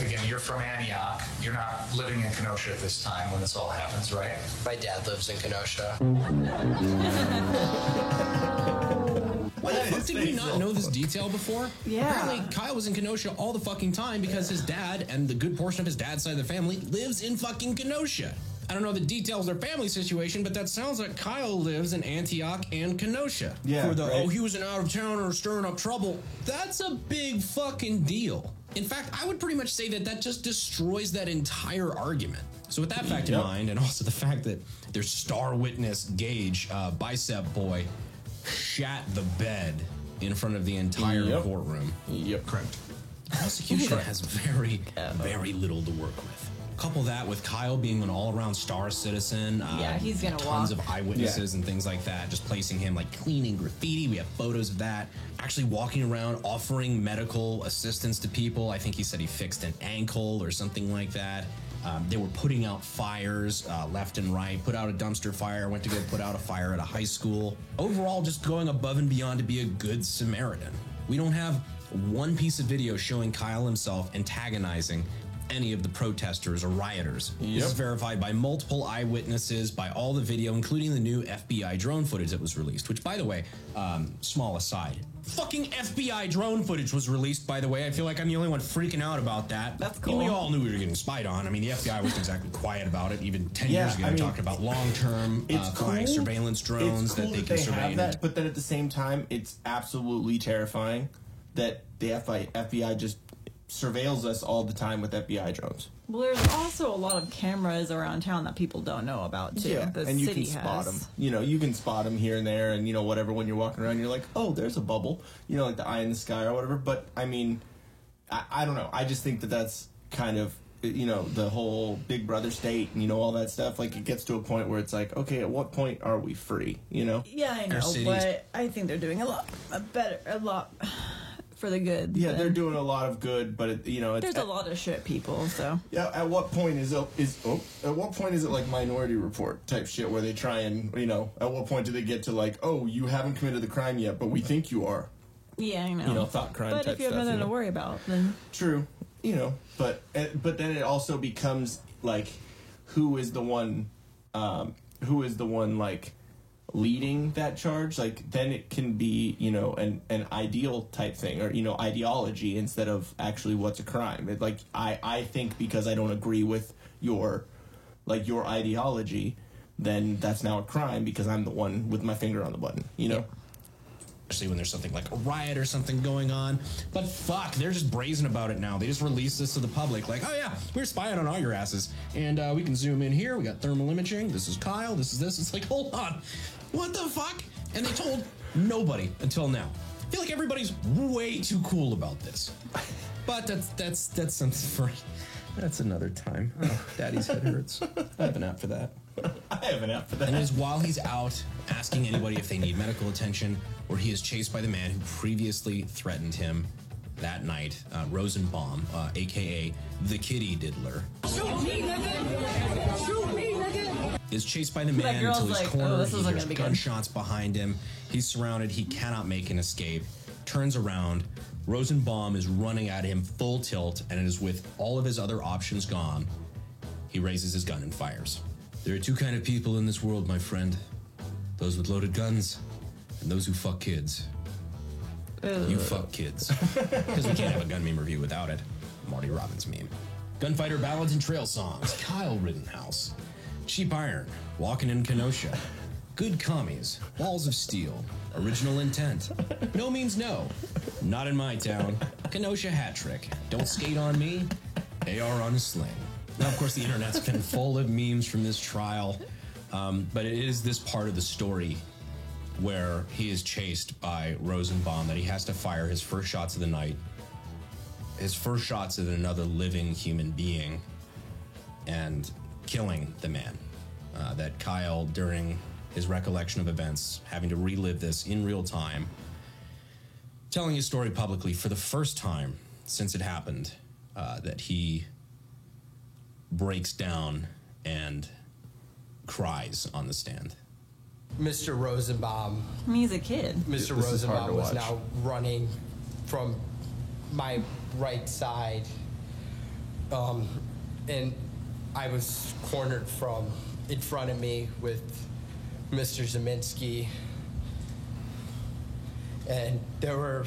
Again, you're from Antioch. You're not living in Kenosha at this time when this all happens, right? My dad lives in Kenosha. Why the fuck did we not know this detail before? Yeah. Apparently, Kyle was in Kenosha all the fucking time because his dad and the good portion of his dad's side of the family lives in fucking Kenosha. I don't know the details of their family situation, but that sounds like Kyle lives in Antioch and Kenosha. Yeah, For the, right. oh, he was an out-of-towner stirring up trouble. That's a big fucking deal. In fact, I would pretty much say that just destroys that entire argument. So with that fact in mind, and also the fact that their star witness, Gage, Bicep Boy, shat the bed in front of the entire Yep. courtroom. Yep, correct. Prosecution has very little to work with. Couple that with Kyle being an all-around star citizen. Yeah, he's gonna tons walk. of eyewitnesses and things like that. Just placing him like cleaning graffiti. We have photos of that. Actually walking around offering medical assistance to people. I think he said he fixed an ankle or something like that. They were putting out fires left and right. Put out a dumpster fire. Went to go put out a fire at a high school. Overall, just going above and beyond to be a good Samaritan. We don't have one piece of video showing Kyle himself antagonizing any of the protesters or rioters. This is verified by multiple eyewitnesses, by all the video, including the new FBI drone footage that was released, which, by the way, small aside, fucking FBI drone footage was released, by the way. I feel like I'm the only one freaking out about that. That's cool. We all knew we were getting spied on. I mean, the FBI wasn't exactly quiet about it. Even 10 years ago, they talked about long-term flying surveillance drones that they can survey. Have that, but then at the same time, it's absolutely terrifying that the FBI just surveils us all the time with FBI drones. Well, there's also a lot of cameras around town that people don't know about too. Yeah, The and you city can spot has. them. You know, you can spot them here and there, and whatever. When you're walking around, you're like, oh, there's a bubble. Like the eye in the sky or whatever. But I mean, I don't know. I just think that that's kind of the whole Big Brother state and all that stuff. Like it gets to a point where it's like, okay, at what point are we free? Yeah, I know, but I think they're doing a lot for the good. Yeah, they're doing a lot of good, but it's, there's a lot of shit people. So yeah, at what point is it like Minority Report type shit where they try and at what point do they get to like, oh, you haven't committed the crime yet, but we think you are. Yeah, I know. Thought crime but type if you have stuff, nothing to worry about, then true. But then it also becomes like, who is the one like leading that charge? Like then it can be an ideal type thing or ideology instead of actually what's a crime. I think because I don't agree with your ideology, then that's now a crime because I'm the one with my finger on the button. Especially when there's something like a riot or something going on. But fuck, they're just brazen about it now. They just release this to the public like, oh yeah, we're spying on all your asses. And we can zoom in here. We got thermal imaging. This is Kyle. This is this. It's like, hold on. What the fuck? And they told nobody until now. I feel like everybody's way too cool about this. But that's something for... That's another time. Oh, Daddy's head hurts. I have an app for that. I have an app for that. And it is while he's out asking anybody if they need medical attention, where he is chased by the man who previously threatened him that night, Rosenbaum, a.k.a. the Kitty Diddler. Shoot me, nigga! Shoot me, nigga! Is chased by the man until he's like, cornered. this He isn't hears gonna be good. gunshots behind him. He's surrounded. He cannot make an escape. Turns around. Rosenbaum is running at him full tilt, and it is with all of his other options gone. He raises his gun and fires. There are two kind of people in this world, my friend. Those with loaded guns and those who fuck kids. You fuck kids. Because we can't have a gun meme review without it. Marty Robbins meme. Gunfighter ballads and trail songs. Kyle Rittenhouse. Cheap Iron. Walking in Kenosha. Good commies. Balls of Steel. Original Intent. No means no. Not in my town. Kenosha hat trick. Don't skate on me. AR on a sling. Now, of course, the internet's been full of memes from this trial, but it is this part of the story where he is chased by Rosenbaum that he has to fire his first shots of the night, his first shots at another living human being, and killing the man. That Kyle, during his recollection of events, having to relive this in real time, telling his story publicly for the first time since it happened, that he breaks down and cries on the stand. Mr. Rosenbaum. I mean, he's a kid. Mr. Rosenbaum was now running from my right side, and I was cornered from in front of me with Mr. Zeminski, and there were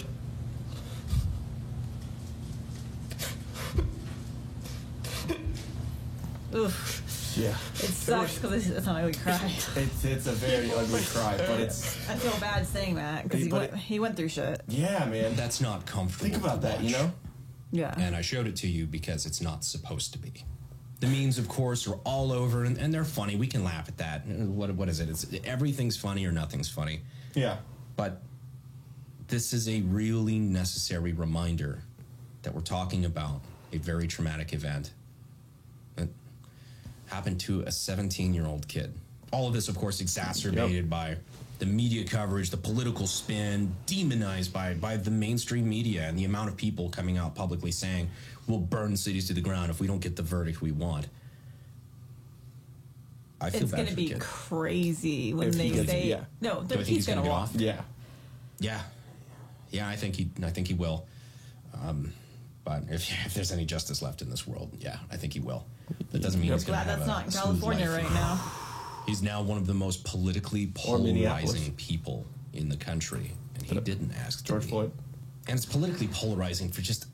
Oof. Yeah. It sucks because it's not a ugly cry. It's a very ugly cry, but it's... I feel bad saying that because he went through shit. Yeah, man. That's not comfortable. Think about that, Yeah. And I showed it to you because it's not supposed to be. The memes, of course, are all over, and they're funny. We can laugh at that. What is it? It's everything's funny or nothing's funny. Yeah. But this is a really necessary reminder that we're talking about a very traumatic event that happened to a 17-year-old kid. All of this, of course, exacerbated by the media coverage, the political spin, demonized by the mainstream media, and the amount of people coming out publicly saying, we'll burn cities to the ground if we don't get the verdict we want. I feel it's bad going to for be the kid. crazy when If he they gets- say yeah. no. Do I think He's going to get walk. off? Yeah. Yeah, I think he will. But if there's any justice left in this world, yeah, I think he will. That doesn't mean I'm he's going to glad have that's not in a smooth California life. right now. He's now one of the most politically Or Minneapolis. polarizing people in the country, and he didn't ask to George be. Floyd. And it's politically polarizing for just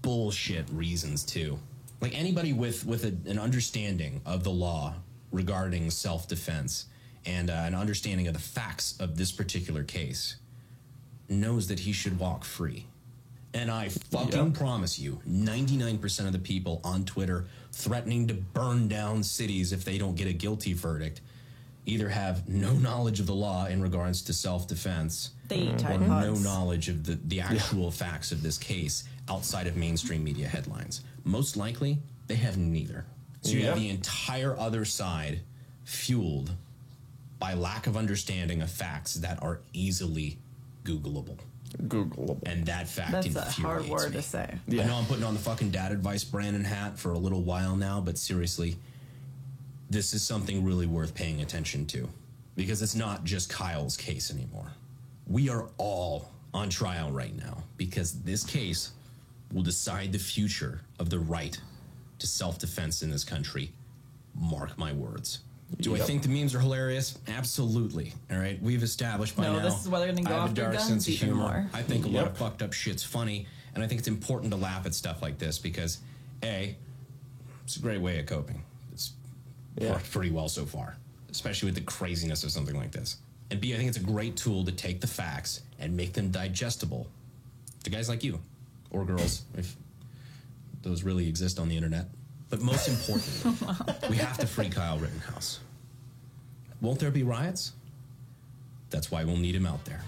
bullshit reasons too. Like anybody with an understanding of the law regarding self-defense and an understanding of the facts of this particular case knows that he should walk free. And I fucking promise you, 99% of the people on Twitter threatening to burn down cities if they don't get a guilty verdict either have no knowledge of the law in regards to self-defense They eat or Tide no Pods. knowledge of the actual facts of this case outside of mainstream media headlines. Most likely, they have neither. So you have the entire other side fueled by lack of understanding of facts that are easily Googleable. And that fact That's a infuriates hard word me. to say. I know I'm putting on the fucking dad advice Brandon hat for a little while now, but seriously, this is something really worth paying attention to because it's not just Kyle's case anymore. We are all on trial right now because this case will decide the future of the right to self-defense in this country. Mark my words. Do I think the memes are hilarious? Absolutely. All right, we've established by now. This is why they're going to go I have a after dark guns sense of even humor. more. I think a lot of fucked up shit's funny, and I think it's important to laugh at stuff like this because, A, it's a great way of coping. It's worked pretty well so far, especially with the craziness of something like this. And B, I think it's a great tool to take the facts and make them digestible to guys like you, or girls, if those really exist on the internet. But most importantly, we have to free Kyle Rittenhouse. Won't there be riots? That's why we'll need him out there.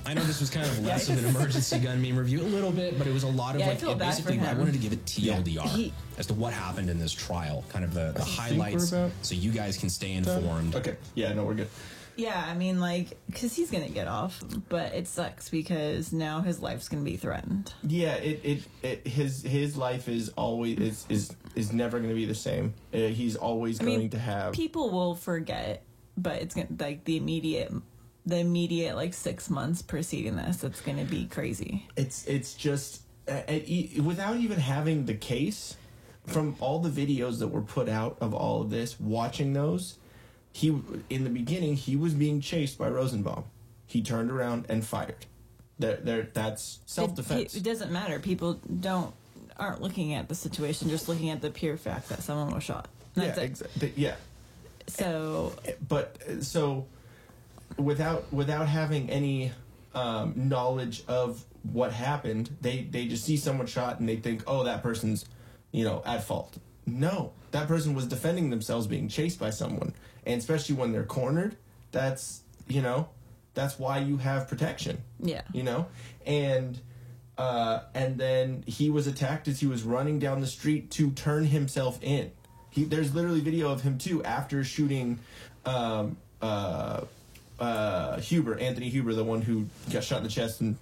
I know this was kind of less of an emergency gun meme review, a little bit, but it was a lot of I feel bad for basically I him. wanted to give it TLDR He- as to what happened in this trial, kind of the think highlights, we're about so you guys can stay informed. Okay. Yeah, no, we're good. Yeah, I mean, like, because he's going to get off, but it sucks because now his life's going to be threatened. Yeah, his life is always is never going to be the same. He's always going to have. People will forget, but it's going to, like, the immediate like 6 months preceding this, it's going to be crazy. It's just without even having the case, from all the videos that were put out of all of this, watching those, in the beginning he was being chased by Rosenbaum. He turned around and fired. That's self-defense. It doesn't matter. People aren't looking at the situation, just looking at the pure fact that someone was shot. That's it. Exactly. Yeah. So, so without having any knowledge of what happened, they just see someone shot and they think, oh, that person's at fault. No, that person was defending themselves, being chased by someone, and especially when they're cornered, that's why you have protection. Yeah. And then he was attacked as he was running down the street to turn himself in. There's literally video of him too after shooting Anthony Huber, the one who got shot in the chest and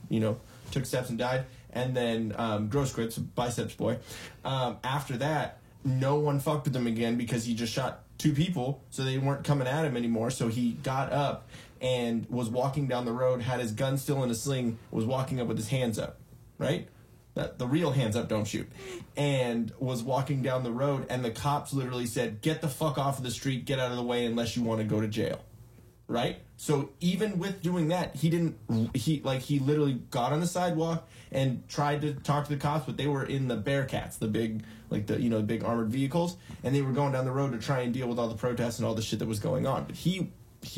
took steps and died, and then Grosskreutz, biceps boy. After that, no one fucked with him again because he just shot 2 people, so they weren't coming at him anymore. So he got up and was walking down the road, had his gun still in a sling, was walking up with his hands up, right? The real hands up, don't shoot. And was walking down the road, and the cops literally said, get the fuck off of the street, get out of the way unless you want to go to jail. Right? So even with doing that, he literally got on the sidewalk and tried to talk to the cops, but they were in the Bearcats, the big, big armored vehicles, and they were going down the road to try and deal with all the protests and all the shit that was going on. But he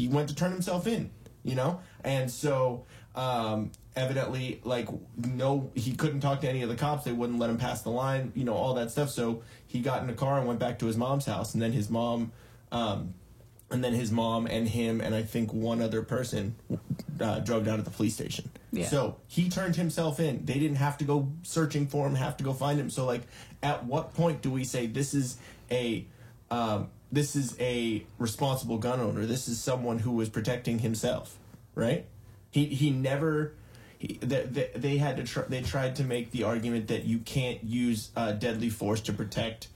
went to turn himself in, and so evidently, he couldn't talk to any of the cops. They wouldn't let him pass the line, all that stuff. So he got in a car and went back to his mom's house, and then his mom and him and I think one other person drugged out at the police station. Yeah. So he turned himself in. They didn't have to go searching for him, have to go find him. So, like, at what point do we say this is a responsible gun owner? This is someone who was protecting himself, right? He never. They tried to make the argument that you can't use deadly force to protect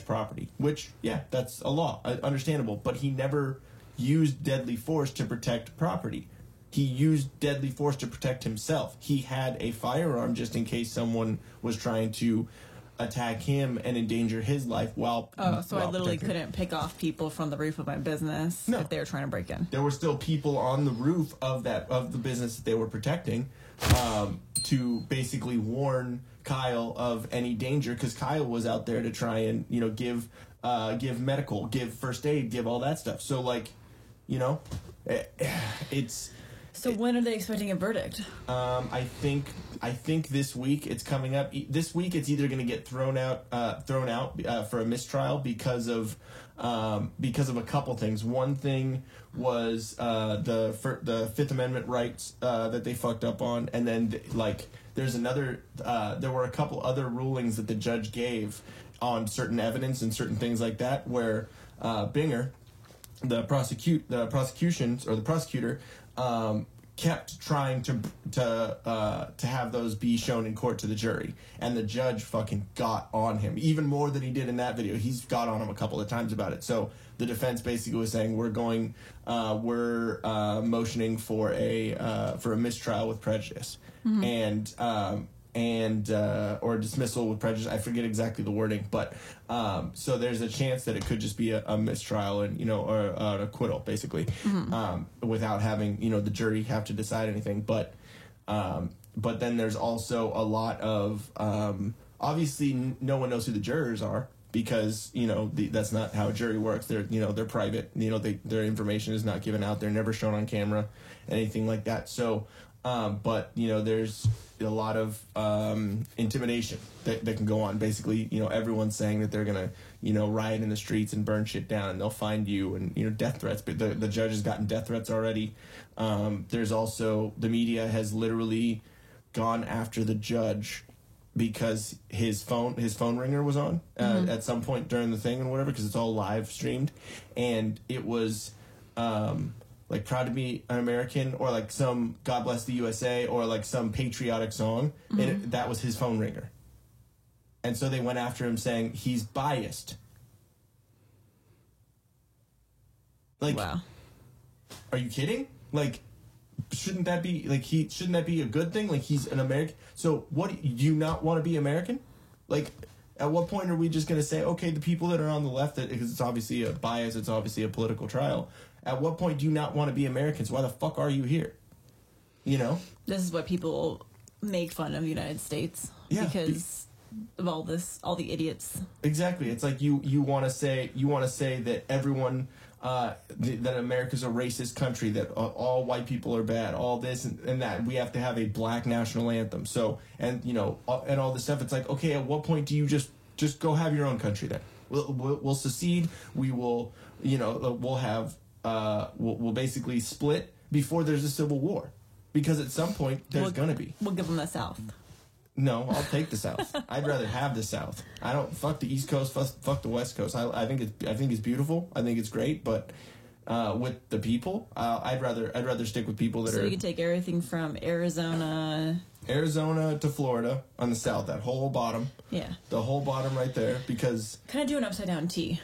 property, which, yeah, that's a law, understandable. But he never used deadly force to protect property. He used deadly force to protect himself. He had a firearm just in case someone was trying to attack him and endanger his life while I literally couldn't pick off people from the roof of my business if they were trying to break in. There were still people on the roof of the business that they were protecting to basically warn Kyle of any danger, because Kyle was out there to try and give medical, give first aid, give all that stuff. So, like, it's. So when are they expecting a verdict? I think this week it's coming up. This week it's either going to get thrown out for a mistrial because of a couple things. One thing was the Fifth Amendment rights that they fucked up on, and then there's another. There were a couple other rulings that the judge gave on certain evidence and certain things like that, where Binger, the prosecutor. Kept trying to have those be shown in court to the jury, and the judge fucking got on him even more than he did in that video. He's got on him a couple of times about it. So the defense basically was saying we're motioning for a mistrial with prejudice, or dismissal with prejudice. I forget exactly the wording, but so there's a chance that it could just be a mistrial and or an acquittal, basically, without having the jury have to decide anything. But then there's also a lot of obviously no one knows who the jurors are, because that's not how a jury works. They're they're private. Their information is not given out. They're never shown on camera, anything like that. So. But there's a lot of intimidation that can go on. Basically, everyone's saying that they're gonna riot in the streets and burn shit down, and they'll find you, and death threats. But the judge has gotten death threats already. There's also, the media has literally gone after the judge because his phone ringer was on at some point during the thing and whatever, because it's all live streamed, and it was. Like Proud to Be an American, or like some God Bless the USA, or like some patriotic song. That was his phone ringer. And so they went after him saying he's biased. Like, wow. Are you kidding? Like, shouldn't that be a good thing? Like, he's an American. So what, do you not want to be American? Like, at what point are we just going to say, okay, the people that are on the left, because it's obviously a bias, it's obviously a political trial. At what point do you not want to be Americans? Why the fuck are you here? This is what people make fun of the United States. Yeah, because of all the idiots. Exactly. It's like you want to say that everyone that America's a racist country, that all white people are bad, all this and that. We have to have a black national anthem. So and all this stuff. It's like, okay, at what point do you just go have your own country then? We'll secede. We will we'll have. We'll basically split before there's a civil war, because at some point there's gonna be. We'll give them the South. No, I'll take the South. I'd rather have the South. I don't fuck the East Coast. Fuck the West Coast. I think it's beautiful. I think it's great, but with the people, I'd rather stick with people that are. So you can take everything from Arizona to Florida on the South. That whole bottom. Yeah. The whole bottom right there, because. Kind of do an upside down T.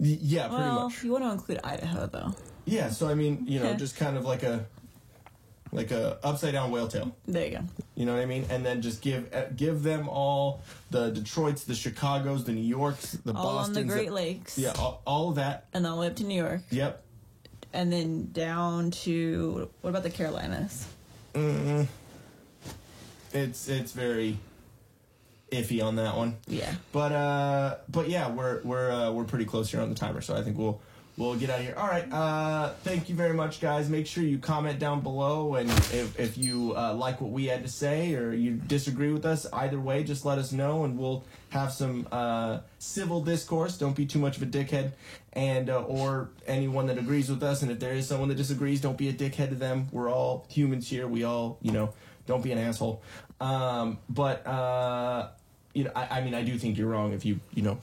Yeah, pretty much. You want to include Idaho, though. Yeah, so I mean, just kind of like a upside down whale tail. There you go. You know what I mean? And then just give them all the Detroits, the Chicagos, the New Yorks, the Bostons. All on the Great Lakes. Yeah, all of that. And then all the way up to New York. Yep. And then down to, what about the Carolinas? It's very iffy on that one. Yeah. But yeah, we're pretty close here on the timer, so I think we'll we'll get out of here. All right. Thank you very much, guys. Make sure you comment down below, and if you like what we had to say or you disagree with us, either way, just let us know, and we'll have some civil discourse. Don't be too much of a dickhead, and or anyone that agrees with us. And if there is someone that disagrees, don't be a dickhead to them. We're all humans here. We all, don't be an asshole. I do think you're wrong if you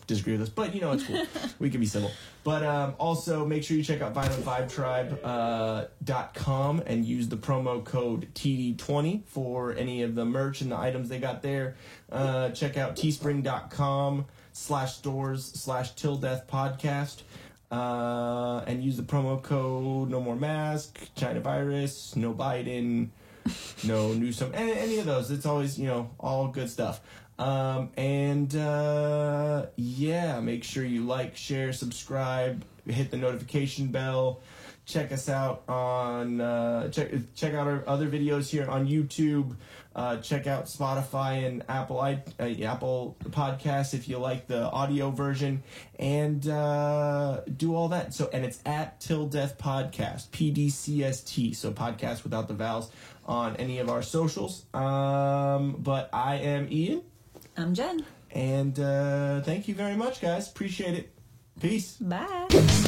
disagree with us, but it's cool. We can be civil. But also make sure you check out violentvibetribe.com and use the promo code TD20 for any of the merch and the items they got there. Check out teespring.com/stores/tilldeathpodcast and use the promo code No More Mask, China Virus, No Biden, No Newsom, any of those. It's always, all good stuff. Make sure you like, share, subscribe, hit the notification bell. Check us out on check out our other videos here on YouTube. Check out Spotify and Apple Podcasts if you like the audio version, and do all that. So, and it's at Till Death Podcast, PDCST. So podcast without the vowels on any of our socials. But I am Ian. I'm Jen. And thank you very much, guys. Appreciate it. Peace. Bye.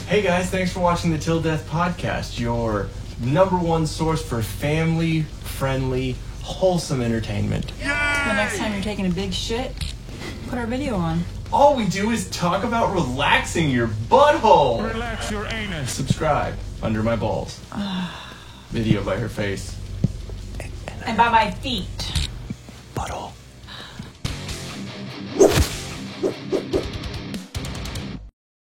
Hey, guys. Thanks for watching the Till Death Podcast, your #1 source for family-friendly, wholesome entertainment. Yay! The next time you're taking a big shit, put our video on. All we do is talk about relaxing your butthole. Relax your anus. Subscribe under my balls. Video by her face. And by my feet. Butthole.